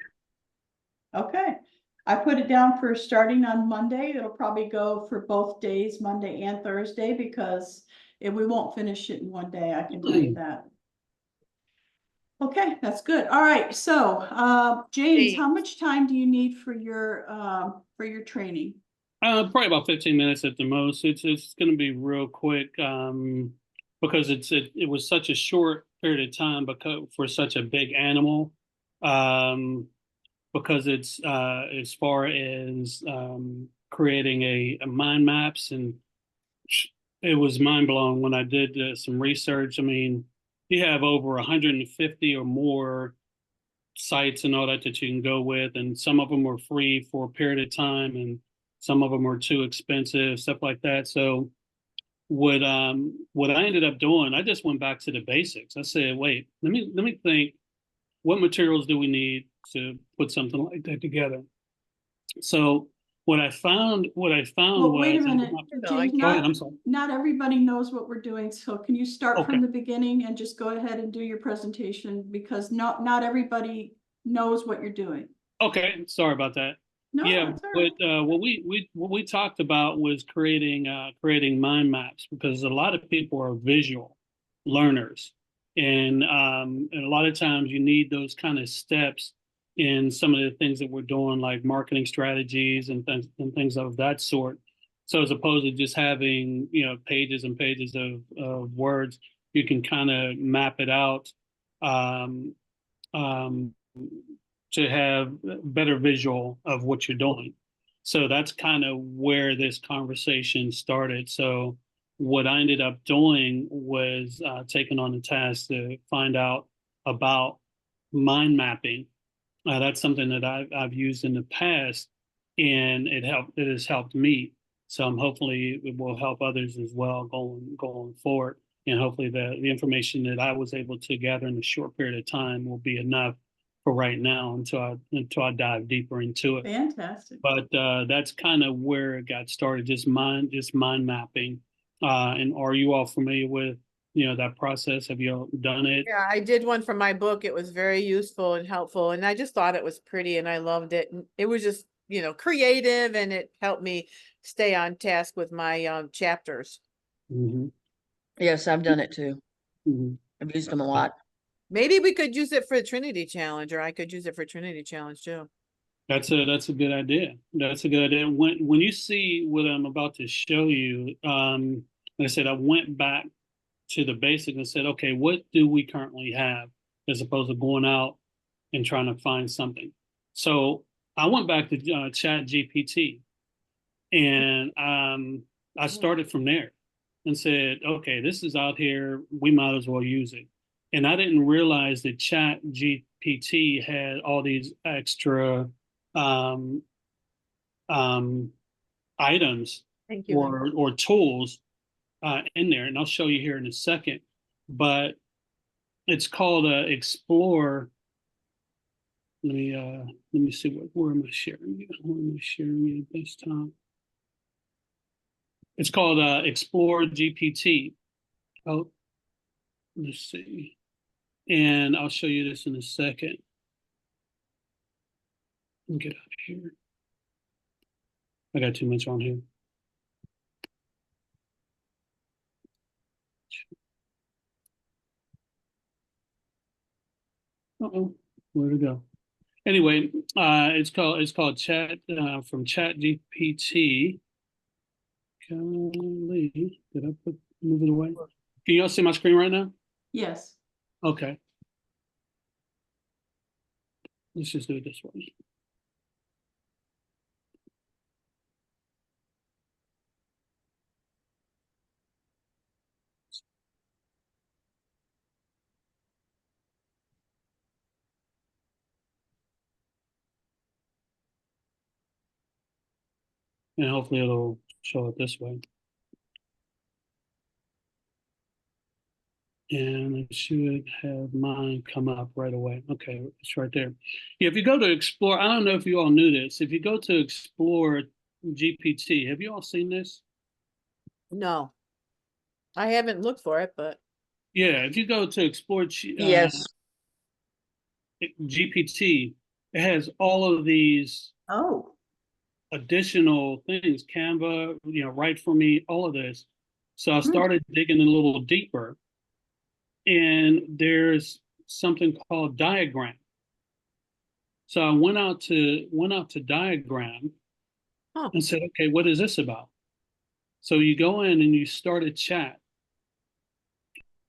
Okay, I put it down for starting on Monday. It'll probably go for both days, Monday and Thursday, because we won't finish it in one day, I can tell you that. Okay, that's good. All right, so James, how much time do you need for your training? Probably about 15 minutes at the most. It's going to be real quick because it was such a short period of time because for such a big animal. Because it's as far as creating a mind maps, and it was mind blowing when I did some research. I mean, you have over 150 or more sites and all that you can go with, and some of them are free for a period of time, and some of them are too expensive, stuff like that. So what I ended up doing, I just went back to the basics. I said, wait, let me think, what materials do we need to put something like that together? So what I found Well, was, wait a minute, James, go ahead, I'm sorry. not everybody knows what we're doing, so can you start Okay. from the beginning and just go ahead and do your presentation, because not everybody knows what you're doing. Okay, sorry about that. No, Yeah, that's all right. but what we talked about was creating mind maps, because a lot of people are visual learners, and a lot of times you need those kind of steps in some of the things that we're doing, like marketing strategies and things of that sort. So as opposed to just having, you know, pages and pages of words, you can kind of map it out. Um, um, to have better visual of what you're doing. So that's kind of where this conversation started. So what I ended up doing was taking on the task to find out about mind mapping That's something that I've used in the past, and it has helped me. So I'm hopefully it will help others as well going forward. And hopefully the information that I was able to gather in a short period of time will be enough for right now until I dive deeper into it. Fantastic. But that's kind of where it got started, just mind mapping. And are you all familiar with, that process? Have you all done it? Yeah, I did one for my book. It was very useful and helpful, and I just thought it was pretty and I loved it. And it was just, creative, and it helped me stay on task with my chapters. Mm-hmm. Yes, I've done it too. Mm-hmm. I've used them a lot. Maybe we could use it for the Trinity Challenge, or I could use it for Trinity Challenge too. That's a good idea. That's a good idea. When you see what I'm about to show you, like I said, I went back to the basics and said, okay, what do we currently have, as opposed to going out and trying to find something. So I went back to Chat GPT, and I started from there and said, okay, this is out here. We might as well use it. And I didn't realize that Chat GPT had all these extra um, items Thank you. or tools in there, and I'll show you here in a second. But it's called Explore. Let me see where am I sharing it? Where am I sharing it this time? It's called Explore GPT. Oh, let's see, and I'll show you this in a second. Get out of here. I got too much on here. Uh-oh, where'd it go? Anyway, it's called Chat from Chat GPT. Golly, did I move it away? Can you all see my screen right now? Yes. Okay. Let's just do it this way. And hopefully it'll show it this way. And it should have mine come up right away. Okay, it's right there. Yeah, if you go to Explore, I don't know if you all knew this. If you go to Explore GPT, have you all seen this? No, I haven't looked for it, but Yeah, if you go to Explore Yes. GPT, it has all of these Oh. additional things. Canva, write for me, all of this. So I started digging a little deeper, and there's something called diagram. So I went out to diagram and said, okay, what is this about? So you go in and you start a chat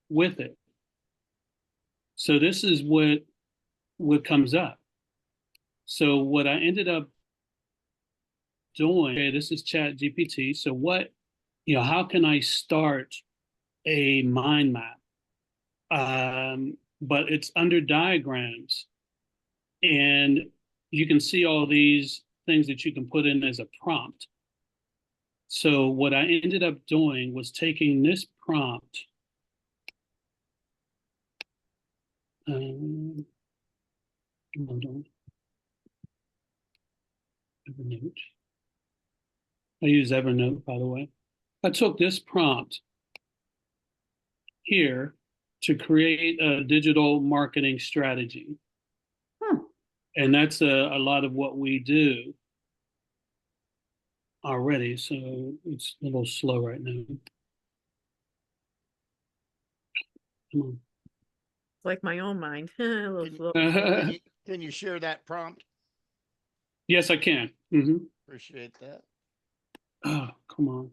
with it. So this is what comes up. So what I ended up doing, okay, this is Chat GPT. So how can I start a mind map? But it's under diagrams, and you can see all these things that you can put in as a prompt. So what I ended up doing was taking this prompt, hold on, Evernote. I use Evernote, by the way. I took this prompt here to create a digital marketing strategy. And that's a lot of what we do already. So it's a little slow right now. Come on. like my own mind. A little slow. Can you share that prompt? Yes, I can. Mm-hmm. Appreciate that. Oh, come on.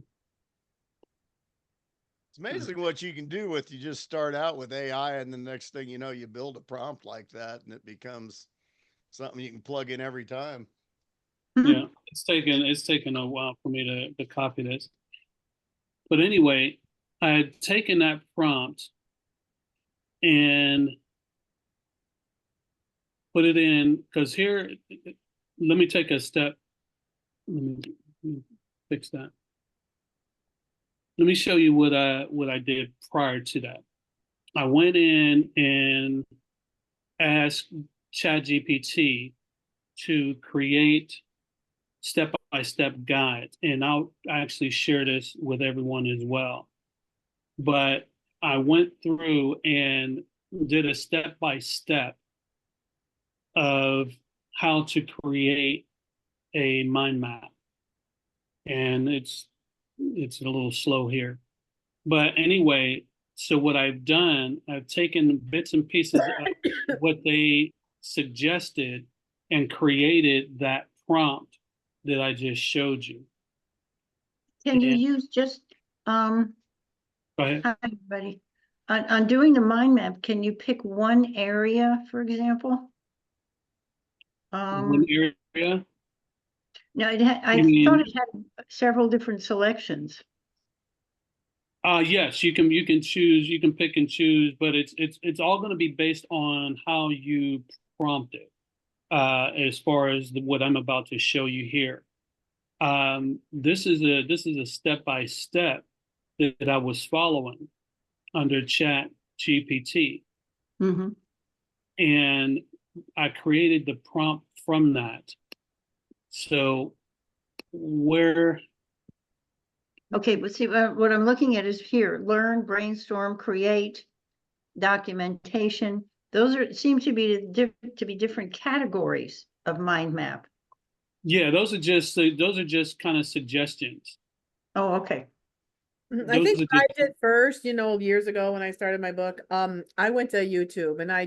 It's amazing what you can do with, you just start out with AI, and the next thing you know, you build a prompt like that and it becomes something you can plug in every time. Yeah, it's taken a while for me to copy this. But anyway, I had taken that prompt and put it in, because here, let me take a step. Let me fix that. Let me show you what I did prior to that. I went in and asked ChatGPT to create step-by-step guides, and I'll actually share this with everyone as well. But I went through and did a step-by-step of how to create a mind map. And it's a little slow here. But anyway, so what I've done, I've taken bits and pieces of what they suggested and created that prompt that I just showed you. Can you And- use just, Go ahead. hi, everybody. On doing the mind map, can you pick one area, for example? One area. No, I You thought mean- it had several different selections. Yes, you can choose, you can pick and choose, but it's all going to be based on how you prompt it. As far as what I'm about to show you here. This is a step by step that I was following under Chat GPT, Mm-hmm. and I created the prompt from that. So where Okay, but see, what I'm looking at is here, learn, brainstorm, create, documentation. Those seem to be different categories of mind map. yeah, those are just kind of suggestions. Oh, okay. I Those think are what I just- did first, years ago when I started my book, I went to YouTube and I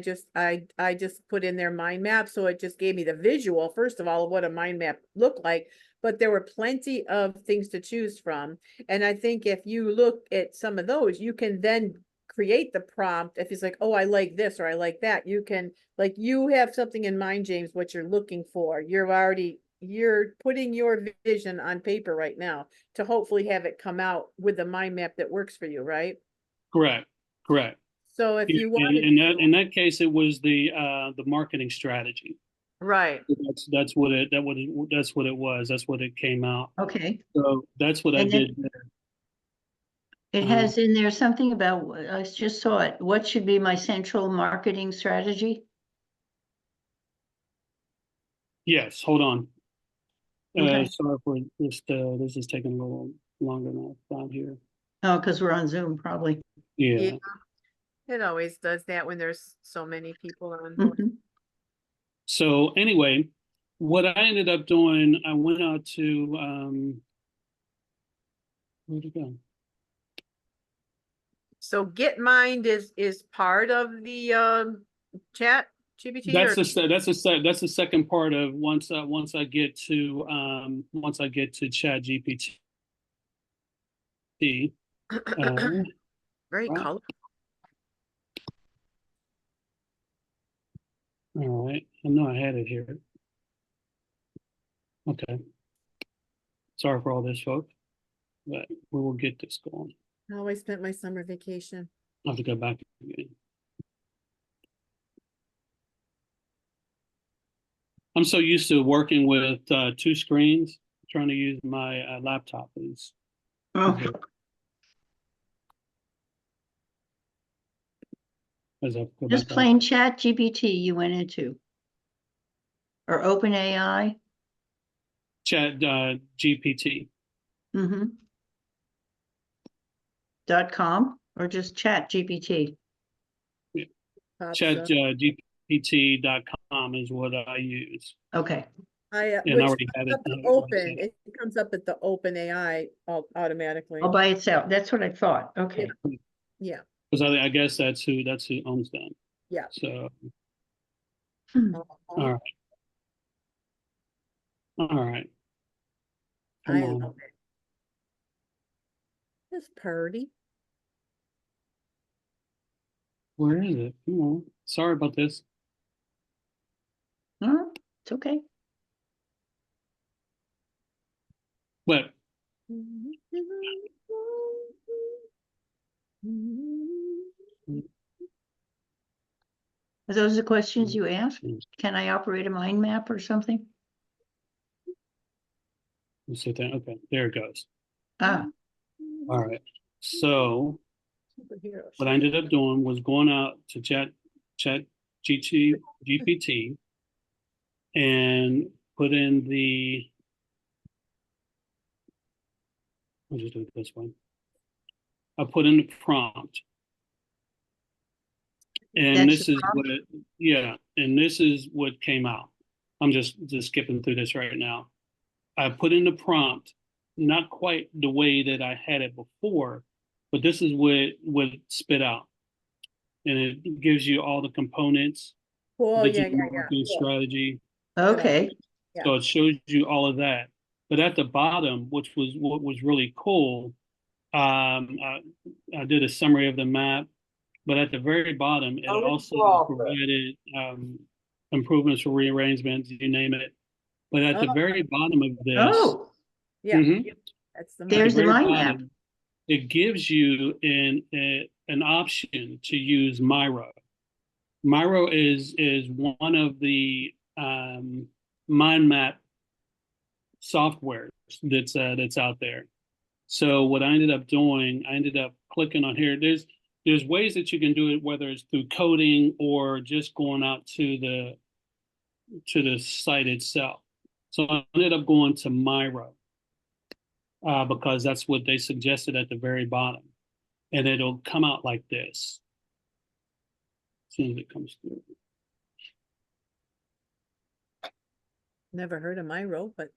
just put in their mind map. So it just gave me the visual, first of all, of what a mind map looked like, but there were plenty of things to choose from. And I think if you look at some of those, you can then create the prompt. If it's like, oh, I like this or I like that, you can, like, you have something in mind, James, what you're looking for. You're putting your vision on paper right now to hopefully have it come out with the mind map that works for you, right? Correct. So if you wanted in that case, it was the marketing strategy. right. That's what it was. That's what it came out. Okay. So that's what I And did then- there. It has in there something about, I just saw it, what should be my central marketing strategy? Yes, hold on. Okay. Sorry for this. This is taking a little longer than I thought here. Oh, because we're on Zoom, probably. Yeah. It always does that when there's so many people on. Mhm. So anyway, what I ended up doing, I went out to where'd it go? So Get Mind is part of the chat GPT That's or the second part of once I get to Chat GPT. very right. colorful. All right, I know I had it here. Okay. Sorry for all this, folks, but we will get this going. How I spent my summer vacation. I have to go back again. I'm so used to working with two screens. Trying to use my laptop is. Oh, As I go just back plain Chat GPT you went into. Or OpenAI. Chat GPT. Mm-hmm. .com or just Chat GPT. Pops Chat up. GPT.com is what I use. Okay. I And I which already had comes it. up to open. It comes up at the open AI automatically. All by itself. That's what I thought. Okay. Yeah. Because I guess that's who owns them. Yeah. So Uh-huh. all right. All right. Come I on. love it. It's purdy. Where is it? Come on. Sorry about this. It's okay. But Are those the questions you asked? Mm. Can I operate a mind map or something? Let's see that. Okay, there it goes. Ah, All right. So Superhero. what I ended up doing was going out to chat GPT and put in the, I'll just do it this way. I put in the prompt. And That's this the is what, yeah, and this is what came out. I'm just skipping through this right now. I put in the prompt, not quite the way that I had it before, but this is what spit out. And it gives you all the components, Oh, yeah, digital yeah, marketing yeah. strategy. okay. Yeah. So it shows you all of that. But at the bottom, which was what was really cool, I did a summary of the map, but at the very bottom, it also provided improvements for rearrangements, you name it. But at the Oh. very bottom of this, Oh, Yeah, mhm, that's the. at There's the very mind map. bottom, it gives you an option to use Miro. Miro is one of the mind map softwares that's out there. So what I ended up doing, I ended up clicking on here. There's ways that you can do it, whether it's through coding or just going out to the site itself. So I ended up going to Miro because that's what they suggested at the very bottom, and it'll come out like this as soon as it comes through. Never heard of Miro, but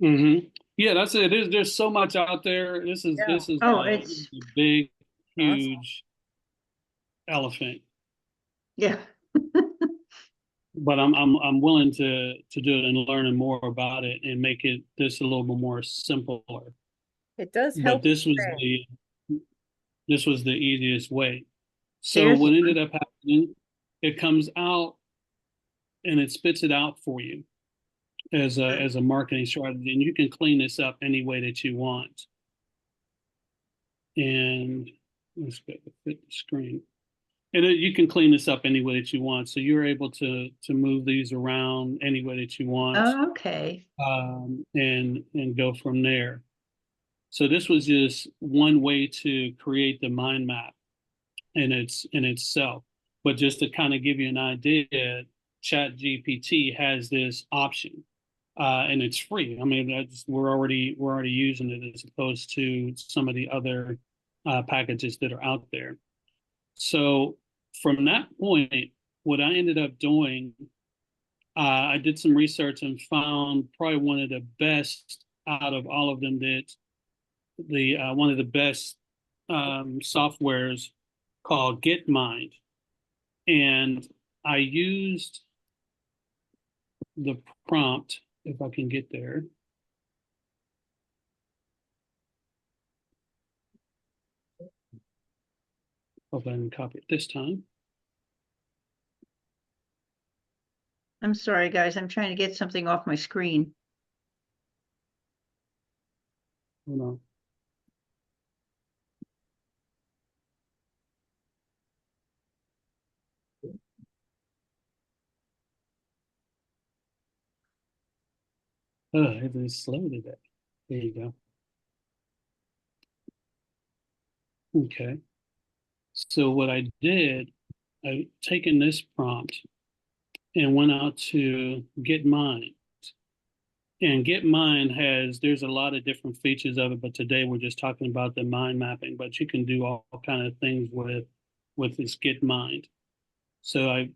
Mm-hmm. Yeah, that's it. There's so much out there. This is Yeah. Oh, a it's, big, Awesome. huge elephant. yeah. But I'm willing to do it and learn more about it and make it this a little bit more simpler. it does But help. this was today. the easiest way. So There's what one. ended up happening, it comes out and it spits it out for you as a marketing strategy, and you can clean this up any way that you want. And let's get to fit the screen. And you can clean this up any way that you want. So you're able to move these around any way that you want, Okay. and go from there. So this was just one way to create the mind map in itself. But just to kind of give you an idea, ChatGPT has this option, and it's free. I mean, we're already using it as opposed to some of the other packages that are out there. So from that point, what I ended up doing, I did some research and found probably one of the best out of all of them, that one of the best softwares called GetMind. And I used the prompt, if I can get there. Hope I can copy it this time. I'm sorry, guys. I'm trying to get something off my screen. Hold on. Oh, it is slow today. There you go. Okay. So what I did, I taken this prompt and went out to GetMind. And GetMind there's a lot of different features of it, but today we're just talking about the mind mapping, but you can do all kind of things with this GetMind. So I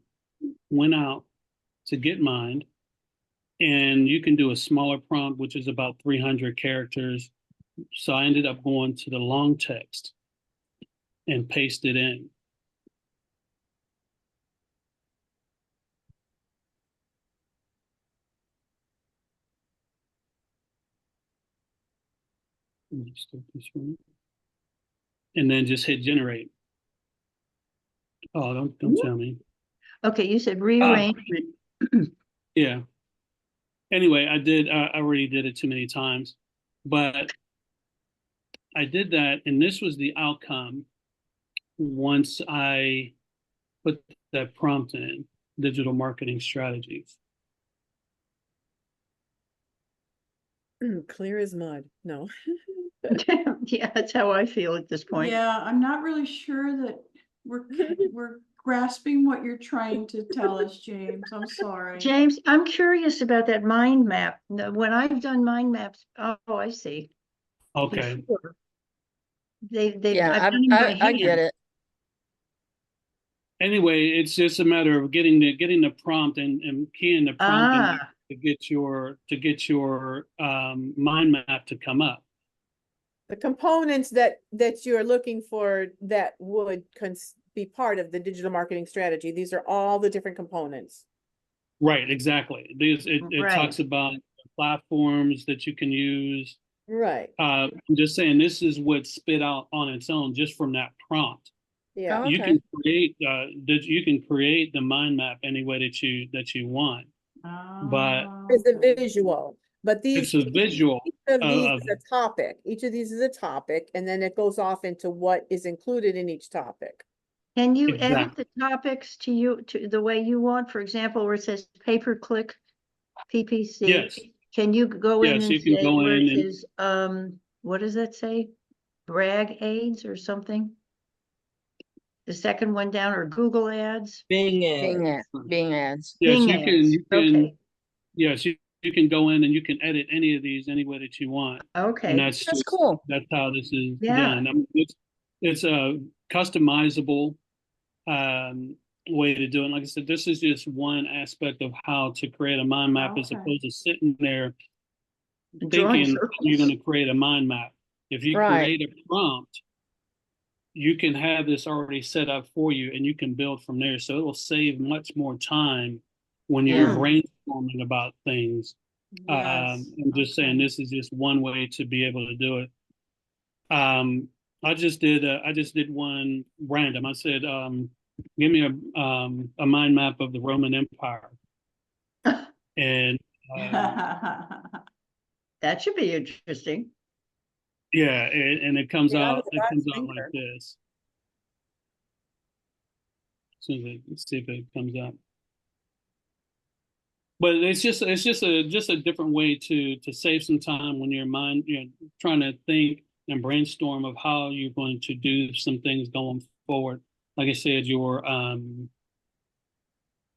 went out to GetMind, and you can do a smaller prompt, which is about 300 characters. So I ended up going to the long text and paste it in. And then just hit generate. Oh, don't tell me. Okay, you said rearrangement. Yeah. Anyway, I already did it too many times, but I did that, and this was the outcome once I put that prompt in digital marketing strategies. Clear as mud. No. Yeah, that's how I feel at this point. Yeah, I'm not really sure that we're grasping what you're trying to tell us, James. I'm sorry. James, I'm curious about that mind map. When I've done mind maps, oh, I see. Okay. Before. I've Yeah, done them by I get hand. it. Anyway, it's just a matter of getting the prompt and keying the prompt in Ah, to get your mind map to come up. The components that you're looking for that would be part of the digital marketing strategy. These are all the different components. Right, exactly. It Right. talks about platforms that you can use. Right. I'm just saying this is what's spit out on its own just from that prompt. Yeah. Oh, You okay. can create the mind map any way that you want, but It's a Okay. visual, but it's a visual each of these of is a topic. Each of these is a topic, and then it goes off into what is included in each topic. can you edit exactly. the topics to the way you want? For example, where it says pay-per-click PPC. Yes. Can you go in Yes, and you can say go where in it and says, what does that say? Brag aids or something? The second one down, or Google ads? Bing Being ads. being ads. yes, Bing you can ads. Okay, yes, you can go in and you can edit any of these any way that you want. And okay, that's That's just cool. that's how this is Yeah. done. I mean, it's a customizable way to do it. Like I said, this is just one aspect of how to create a mind map as Okay. opposed to sitting there drawing thinking you're going circles. to create a mind map. If you Right. create a prompt, you can have this already set up for you and you can build from there. So it will save much more time when you're Yeah. brainstorming about things. Yes. I'm just saying Okay. this is just one way to be able to do it. I just did one random. I said, give me a mind map of the Roman Empire. And That should be interesting. yeah, and it comes Yeah, out the box like thinker. this. So let's see if it comes up. But it's just a different way to save some time when you're trying to think and brainstorm of how you're going to do some things going forward. Like I said, your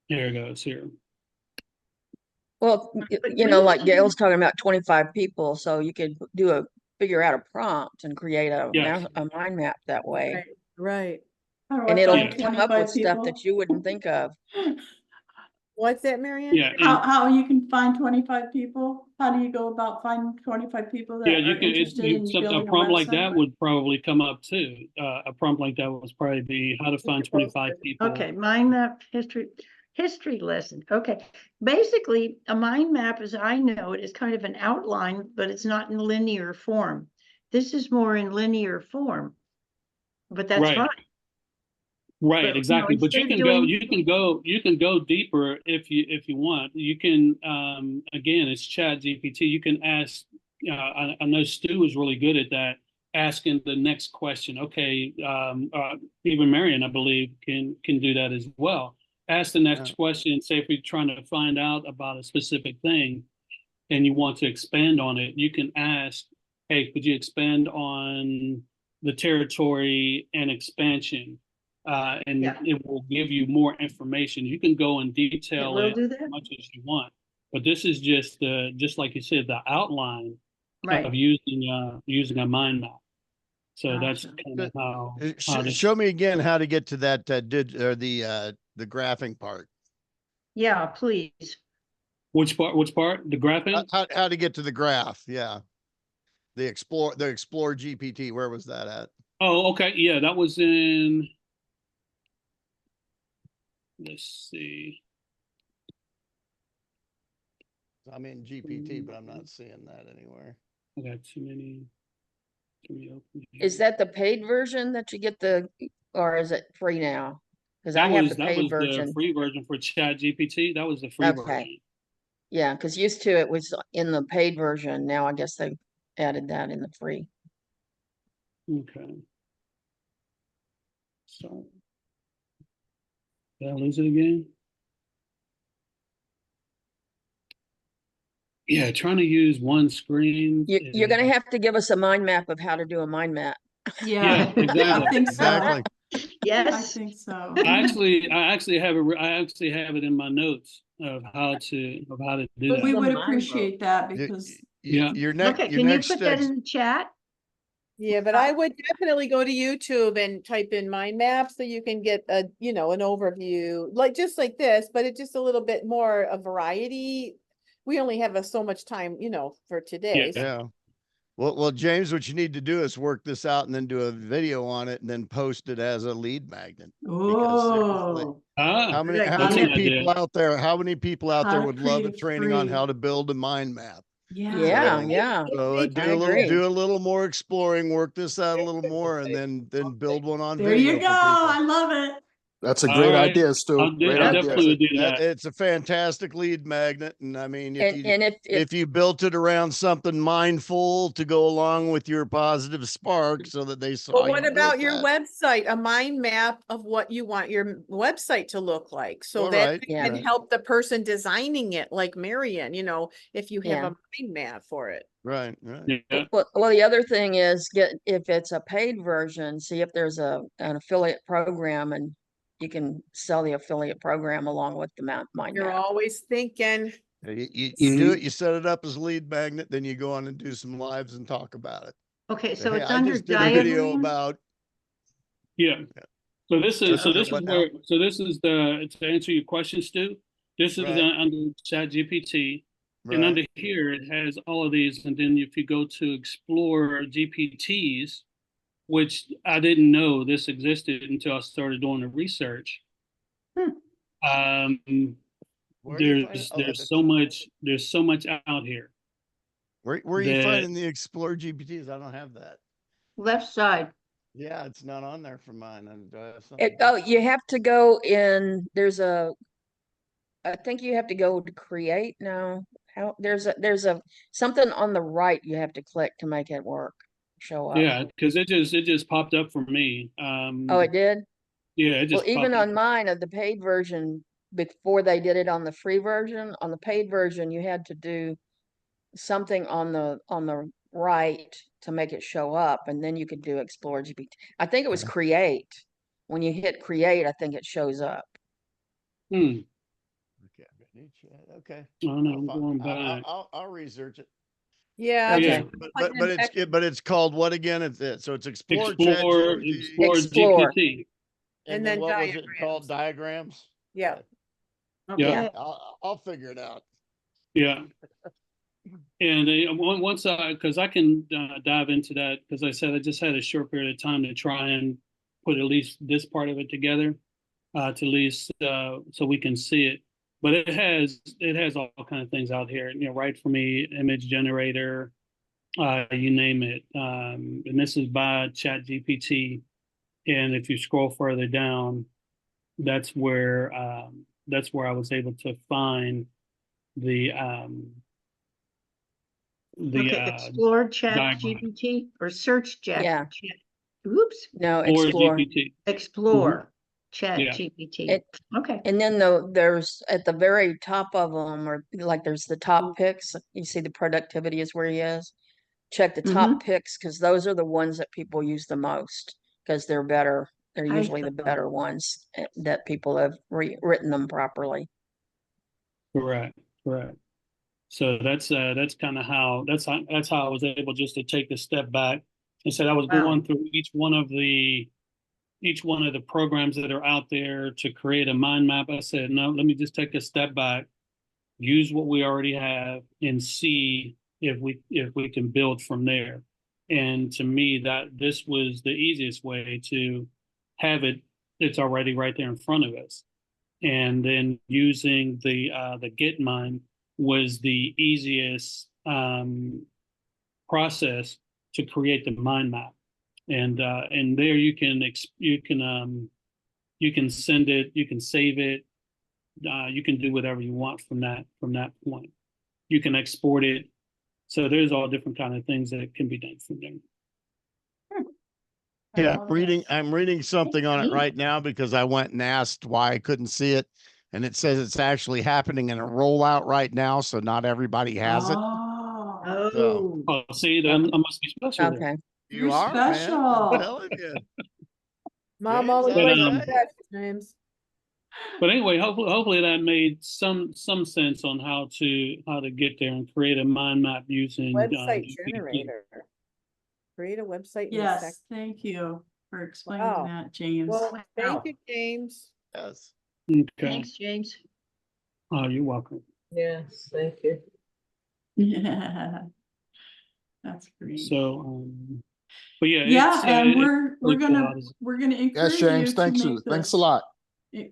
here it goes here. Well, But you know, we like need to- Gail's talking about 25 people, so you could figure out a prompt and create Yes. a mind map that way. Right. Right. How do And I it'll find come up 25 with stuff people? that you wouldn't think of. What's that, Marianne? Yeah, How you can find 25 people? How do you go about finding 25 people that yeah, you are can. interested in A building a prompt like website? that would probably come up too. A prompt like that would probably be how to find 25 people. Okay, mind map history lesson. Okay, basically, a mind map, as I know it, is kind of an outline, but it's not in linear form. This is more in linear form, but that's Right. fine. Right, But, exactly. But instead of doing, you can go deeper if you want. You can again, it's Chat GPT. You can ask. I know Stu is really good at that, asking the next question. Okay, even Marion, I believe, can do that as well. Ask the next question. Say if you're trying to find out about a specific thing, and you want to expand on it, you can ask, "Hey, could you expand on the territory and expansion?" And Yeah. it will give you more information. You can go in it detail will it do as that, much as you want, but this is just like you said, the outline right? of using a mind map. So that's Gotcha. kind of how this, Show me again how to get to that the graphing part. Yeah, please. which part the graphing. How to get to the graph? Yeah, the explore GPT. Where was that at? Oh, okay, yeah, that was in. Let's see. I'm in GPT, but I'm not seeing that anywhere. I got too many open Is here. that the paid version that you get or is it free now? Because I That have was the that paid was the version. free version for Chat GPT. That was the free Okay. version. Yeah, because used to it was in the paid version. Now I guess they added that in the free. Okay. So Did I lose it again? Yeah, trying to use one screen. You're gonna have to give us a mind map of how to do a mind map. Yeah, I exactly. think so. Exactly. I Yes. think so. I actually have it in my notes of how to do But we that. would Mind appreciate that You- because Yeah. Your next, Okay, your can you next put that steps. in the chat? Yeah, but I would definitely go to YouTube and type in mind map so you can get a, you know, an overview, like just like this, but it's just a little bit more a variety. We only have so much time, you know, for today. Yeah. Yeah. Well, James, what you need to do is work this out and then do a video on it and then post it as a lead magnet. Because seriously, oh, Ah, how many Good that's an idea. idea. how many people out How there to would love a create training on free. how to build a mind map? Yeah, So- yeah. So I agree. do a little more exploring, work this out a little more, and then build one on There video you go. for people. I love it. That's a All great right. idea, Stu. Great I idea. definitely would do that. It's a fantastic lead magnet, and I mean, And if you built it around something mindful to go along with your positive spark, so that they saw. But you what built about your that. website? A mind map of what you want your website to look like, so All that right, Yeah. can help the person designing it, like Marion, you know, if you have Yeah. a mind map for it. Right. Yeah. well, the other thing is if it's a paid version, see if there's an affiliate program and you can sell the affiliate program along with the mind You're map. always thinking. You do it, you set it up as lead magnet, then you go on and do some lives and talk about it. Okay, Say, so "Hey, it's I under just did a video diagram. about." Yeah. So this is What now? to answer your question, Stu. This is Right. under Chat GPT. And Right. under here, it has all of these. And then if you go to explore GPTs, which I didn't know this existed until I started doing the research. Hmm. Where are you finding- There's so much out here. Where are you that- finding the Explore GPTs? I don't have that. Left side. Yeah, it's not on there for mine. And You have to go in. I think you have to go to create now. There's a something on the right you have to click to make it work, show up. Yeah, because it just popped up for me. Oh, it did? Yeah, it Well, just even popped on mine of the paid version, before they did it on the free version, on the paid version, you had to do something on the right to make it show up, and then you could do Explore GPT. I think it was create. When you hit create, I think it shows up. Okay, Okay. I don't know. I'm I'll going fi- back. I'll research it. Yeah. Okay. just But put in but it's called what again? So it's Explore Explore Explore. GPT. And then what was it called? Diagrams. Yeah. Yeah. I'll figure it out. Yeah. And because I can dive into that, because I said I just had a short period of time to try and put at least this part of it together, to at least so we can see it. But it has all kind of things out here, you know, right for me, image generator, you name it. And this is by Chat GPT. And if you scroll further down, that's where I was able to find the Explore Chat diagram. GPT or search Chat. Yeah. Oops, No, Or Explore. GPT. Explore Chat Yeah. GPT. Okay. And then there's at the very top of them, or like there's the top picks. You see the productivity is where he is. Check the top picks because those are the ones that people use the most because they're better. They're usually the better ones that people have written them properly. Correct. So that's kind of how that's how I was able just to take a step back and said I was Wow. going through each one of the programs that are out there to create a mind map. I said, no, let me just take a step back, use what we already have, and see if we can build from there. And to me, that this was the easiest way to have it. It's already right there in front of us. And then using the Get Mind was the easiest process to create the mind map. And there you can send it, you can save it, you can do whatever you want from that point. You can export it. So there's all different kind of things that can be done from there. Yeah, all this. I'm reading something on it right now because I went and asked why I couldn't see it. And it says it's actually happening in a rollout right now, so not everybody has it. Oh, So Oh, Oh, see, then I must be special then. Okay. you're you are, man. I'm special. telling you. Mom James always had But, likes it the right. best, James. But anyway, hopefully that made some sense on how to get there and create a mind map using Website GPT. generator. Create a website in the Yes, section. thank you for explaining Wow. that, James. Well, thank wow. you, James. Yes. Okay. Thanks, James. Oh, you're welcome. Yes, thank you. Yeah. That's great. So, but yeah, Yeah, it's and it's we're really cool how this- gonna Yes, encourage James, you to thanks. make Thanks this. a lot.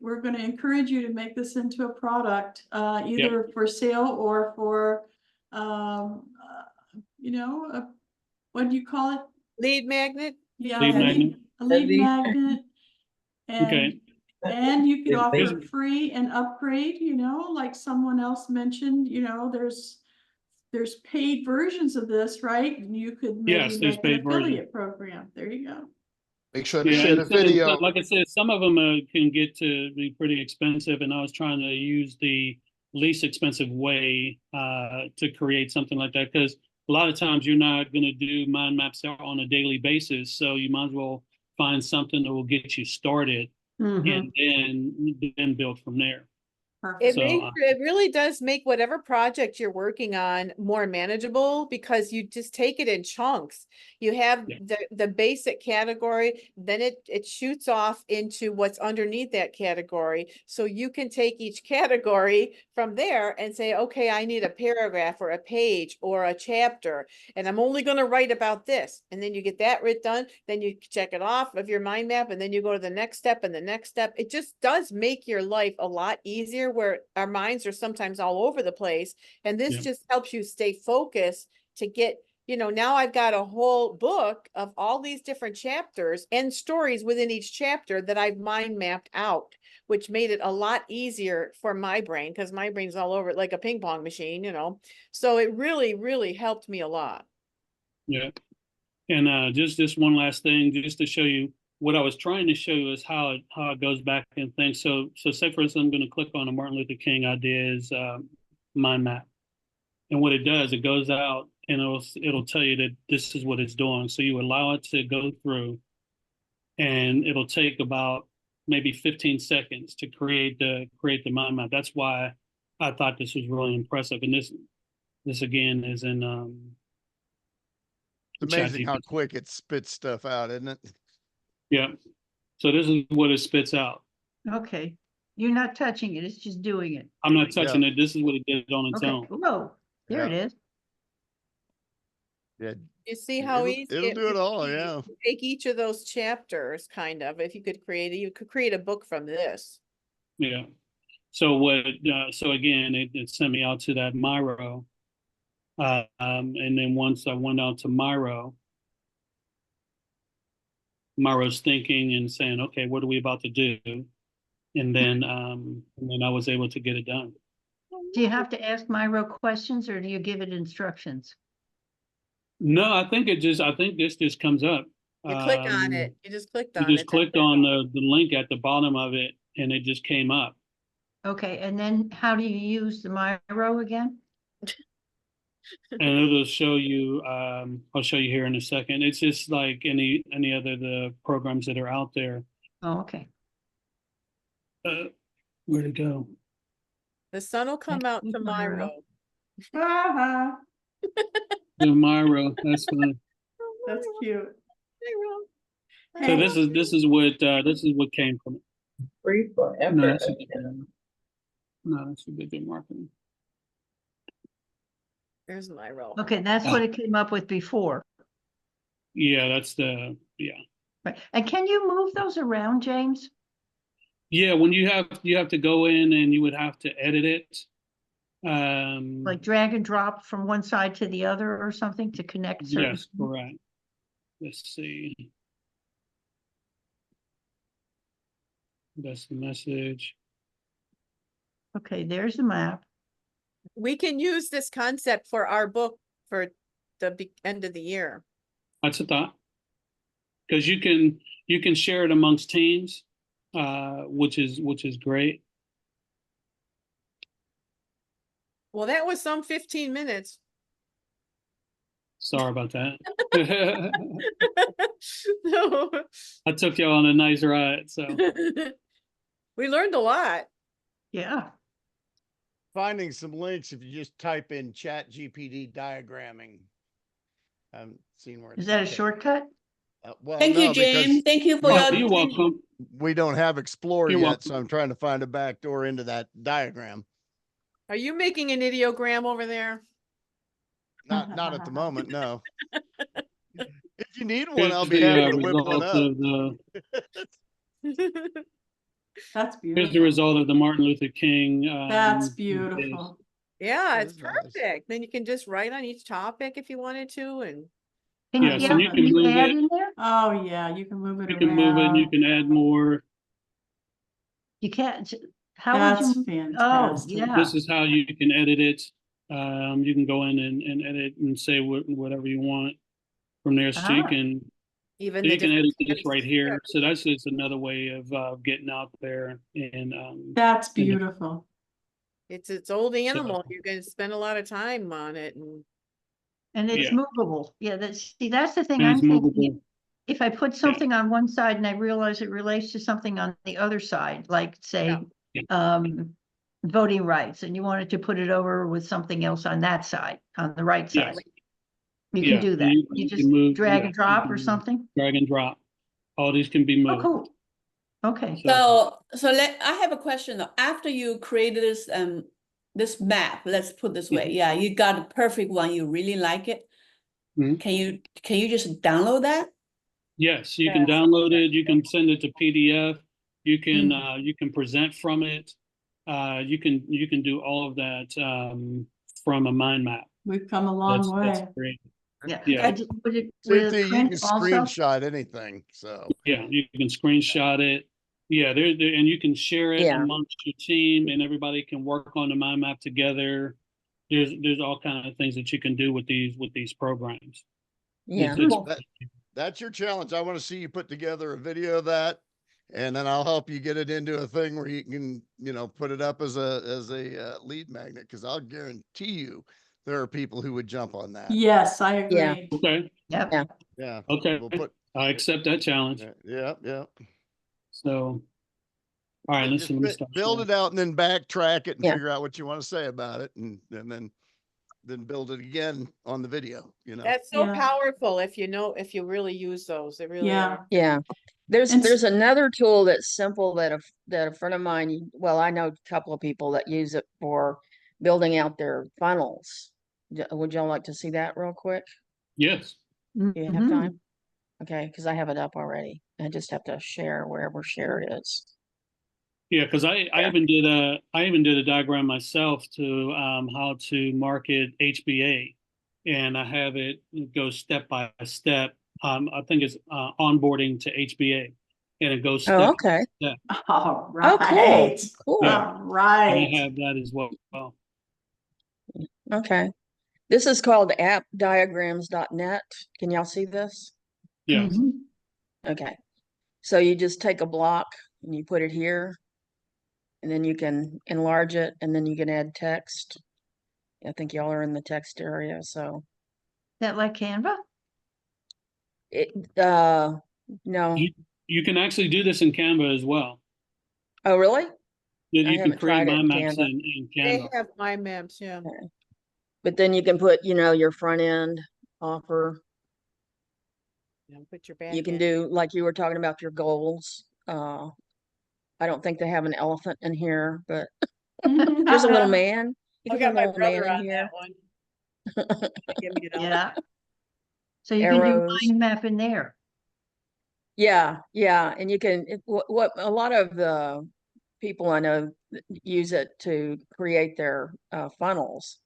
We're gonna encourage you to make this into a product, Yep. either for sale or for, what do you call it? Lead magnet? Yeah, Lead magnet. a lead Lead- magnet. Okay. And you could Lead offer magnet. free and upgrade, like someone else mentioned, there's paid versions of this, right? And you could Yes, maybe there's make an paid version. affiliate program. There you go. Make sure to Yeah, share the and so, video. like I said, some of them can get to be pretty expensive, and I was trying to use the least expensive way to create something like that, because a lot of times you're not going to do mind maps on a daily basis, so you might as well find something that will get you started, Mhm. and then build from there. It Perfect. So, makes, it really does make whatever project you're working on more manageable because you just take it in chunks. You have Yeah. the basic category, then it shoots off into what's underneath that category. So you can take each category from there and say, okay, I need a paragraph or a page or a chapter, and I'm only going to write about this. And then you get that writ done, then you check it off of your mind map, and then you go to the next step and the next step. It just does make your life a lot easier, where our minds are sometimes all over the place. And this Yeah. just helps you stay focused to get, now I've got a whole book of all these different chapters and stories within each chapter that I've mind mapped out, which made it a lot easier for my brain, because my brain's all over it like a ping pong machine, So it really, really helped me a lot. Yeah. And just one last thing, just to show you what I was trying to show you is how it goes back and things. So say for instance, I'm going to click on a Martin Luther King ideas mind map, and what it does, it goes out and it'll tell you that this is what it's doing. So you allow it to go through, and it'll take about maybe 15 seconds to create the mind map. That's why I thought this was really impressive. And this again is in It's amazing how ChatGPT. quick it spits stuff out, isn't it? Yeah. So this is what it spits out. Okay. You're not touching it. It's just doing it. I'm not touching it. This is what it did on its Okay. own. Whoa, there it is. Yeah. You see how easy It'll do it would all, be yeah. to take each of those chapters, kind of, if you could create a book from this. Yeah. So so again, it sent me out to that Miro. And then once I went out to Miro's thinking and saying, okay, what are we about to do? And then I was able to get it done. Do you have to ask Myro questions or do you give it instructions? No, I think this just comes up. You click on it. You just clicked on You it. just clicked on the link at the bottom of it, and it just came up. Okay, and then how do you use the Myro again? And it'll show you. I'll show you here in a second. It's just like any other the programs that are out there. Oh, okay. Where'd it go? The sun will come out you, tomorrow. Ah, The Miro. That's fine. that's cute. So Hey. this is what came from it. Free forever. No, that's a good thing marketing. There's my role. Okay, that's what it came up with before. Yeah, that's the Right. And can you move those around, James? Yeah, when you have to go in and you would have to edit it. Like drag and drop from one side to the other or something to connect certain? Yes, correct. Let's see. That's the message. Okay, there's the map. We can use this concept for our book for the end of the year. That's a thought. because you can share it amongst teams, which is great. Well, that was some 15 minutes. Sorry about that. No. I took you on a nice ride, so We learned a lot. Yeah. Finding some links if you just type in Chat GPT diagramming. I haven't seen where Is it's that a take- shortcut? Well, Thank you, no, because James. Thank you for we- oh, your. you're welcome. we don't have Explorer You're yet, welcome. so I'm trying to find a back door into that diagram. Are you making an ideogram over there? Not at the moment, no. If you need one, Here's I'll be the happy to whip one result up. of the That's here's beautiful. the result of the Martin Luther King. That's days. beautiful. Yeah, That it's is nice. perfect. Then you can just write on each topic if you wanted to, and Can Yes, you, and yeah, you can can you move add it. in there? Oh, yeah, you can move it You can move it and you around. can add more. You can't, how would That's you? Oh, fantastic. yeah. This is how you can edit it. You can go in and edit and say whatever you want from there. So you Ah. can even so the you can different edit this types right of here. characters. So that's just another way of getting out there and That's beautiful. It's old animal. You're going to spend a lot of time on it, And it's Yeah. movable. Yeah, that's the thing and I'm it's thinking. movable. If I put something on one side and I realize it relates to something on the other side, like say, voting rights, and you wanted to put it over with something else on that side, on the right Yeah. side. You Yeah, can do and that. you You can just move- drag yeah, and drop you or can something? Drag and drop. All these can be Oh, moved. cool. Okay. So I have a question though. After you created this map, let's put this way. Yeah, you got a perfect one. You really like it. Mhm. Can you just download that? Yes, you can Yes. download it. You can send it to PDF. You Mm. can present from it. You can do all of that from a mind map. We've come a long That's way. great. Yeah. Yeah. Would it Same thing, you can print also? screenshot anything, so. Yeah, you can screenshot it. Yeah, there and you can share it Yeah. amongst your team, and everybody can work on the mind map together. There's all kind of things that you can do with these programs. Yeah. It's Cool. That's your challenge. I want to see you put together a video of that, and then I'll help you get it into a thing where you can, put it up as a lead magnet. Because I'll guarantee you, there are people who would jump on that. Yes, I Yeah. agree. okay. Yep. Yeah. Yeah. Okay. We'll put. I accept that challenge. Yeah. Yeah. So, all right, Just let me stop. build it out and then backtrack it and Yeah. figure out what you want to say about it, and then build it again on the video. that's so Yeah. powerful if you really use those. They really Yeah. are. Yeah. There's And there's another tool that's simple that a friend of mine, well, I know a couple of people that use it for building out their funnels. Would y'all like to see that real quick? Yes. Do you have Mhm. time? Okay, because I have it up already. I just have to share wherever share is. Yeah, because I even did a diagram myself to how to market HBA, and I have it go step by step. I think it's onboarding to HBA, and it goes step Oh, by okay. step. all Oh, cool. right. Cool. Yeah. All And right. I have that as well. Okay. This is called appdiagrams.net. Can y'all see this? Yeah. Mhm. Okay. So you just take a block and you put it here, and then you can enlarge it, and then you can add text. I think y'all are in the text area, so That like Canva? it no. You can actually do this in Canva as well. Oh, really? I You can haven't create tried it in mind maps Canva. in They Canva. have my maps, yeah. But then you can put, your front end offer. Put your back You can end. do, like you were talking about, your goals. I don't think they have an elephant in here, but there's a little man. You I can got put a my little man brother in on here. that one. Give me it all. Yeah. So you can do Arrows. mind map in there. Yeah, yeah, and you can, what a lot of the people I know use it to create their funnels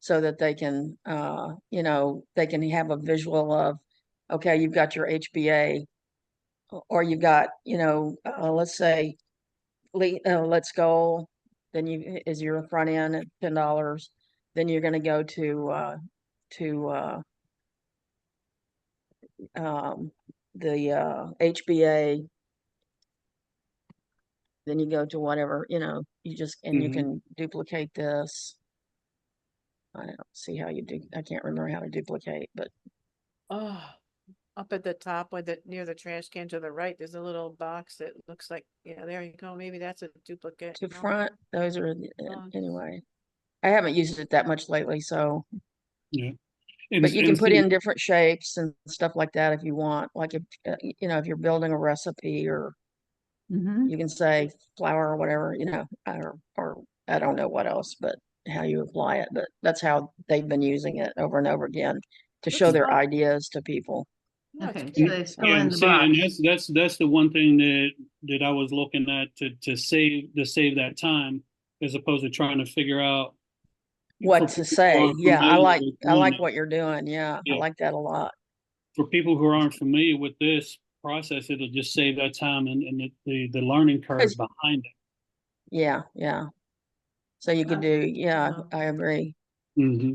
so that they can, they can have a visual of, okay, you've got your HBA or you've got, let's say, let's go, then is your front end at $10, then you're going to go to the HBA. Then you go to whatever, you know, you just, and you Mhm. can duplicate this. I don't see how you do, I can't remember how to duplicate, but Oh, up at the top with it near the trash can to the right, there's a little box that looks like, yeah, there you go. Maybe that's a duplicate. to No. front, those are, Oh. anyway. I haven't used it that much lately, so, Yeah. And, but you can and put see, in different shapes and stuff like that if you want. Like if, you know, if you're building a recipe, or Mhm. you can say flour or whatever, you know, or I don't know what else, but how you apply it. But that's how they've been using it over and over again to show Looks their fun. ideas to people. No, it's Okay, so cute. they So- fill yeah, in and the see, and box. that's the one thing that I was looking at to save that time, as opposed to trying to figure out What for to people who say. aren't Yeah, familiar with I doing like it. what you're doing. Yeah, I Yeah. like that a lot. For people who aren't familiar with this process, it'll just save that time and the learning curve 'Cause- behind it. Yeah, yeah. So you could do, yeah, I agree. Hmm.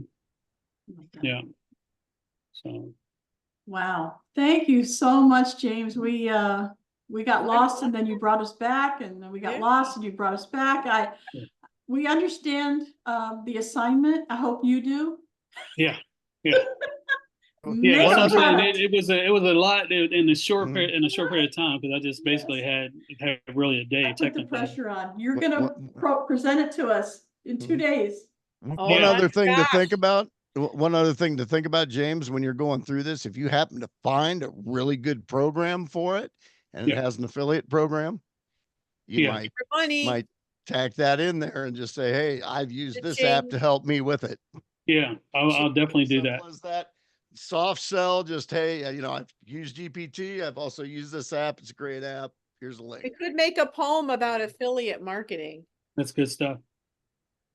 Oh my God. Yeah. So Wow, thank you so much, James. We got lost and then you brought us back, and then we got Yeah. lost and you brought us back. We understand the assignment. I hope you do. yeah, yeah. Yeah, Make that's a what I'm saying. product. It was a lot in a short Mhm. period of time, because I just basically had really a day I put the technically. pressure on. You're What- gonna present it to us in 2 Mhm. days. Oh One Yeah. other my thing to gosh. think about, one other thing to think about, James, when you're going through this, if you happen to find a really good program for it and it Yeah. has an affiliate program, you Yeah. For money. might tack that in there and just say, hey, I've used this app to Cha-ching. help me with it. Yeah, I'll definitely do that. Simple as that. Soft sell, just hey, you know, I've used GPT. I've also used this app. It's a great app. Here's a We link. could make a poem about affiliate marketing. That's good stuff.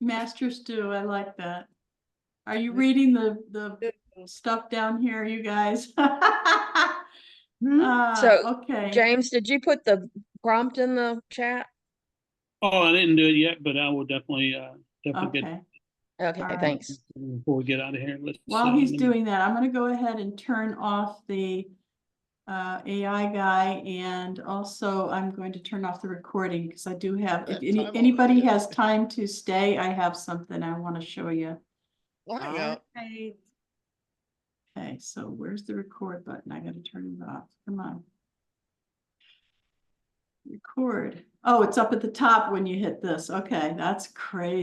Master Stew, I like that. Are you reading the stuff down here, you guys? So, Okay. James, did you put the prompt in the chat? Oh, I didn't do it yet, but I will definitely get Okay. Okay, All right. thanks. before we get out of here. Let's While he's let me- doing that, I'm gonna go ahead and turn off the AI guy, and also I'm going to turn off the recording because I do have, if That time anybody already? has time to stay, I have something I want to show you. Well, hang All out. right. Okay, so where's the record button? I gotta turn it off. Come on. Record. Oh, it's up at the top when you hit this. Okay, that's crazy.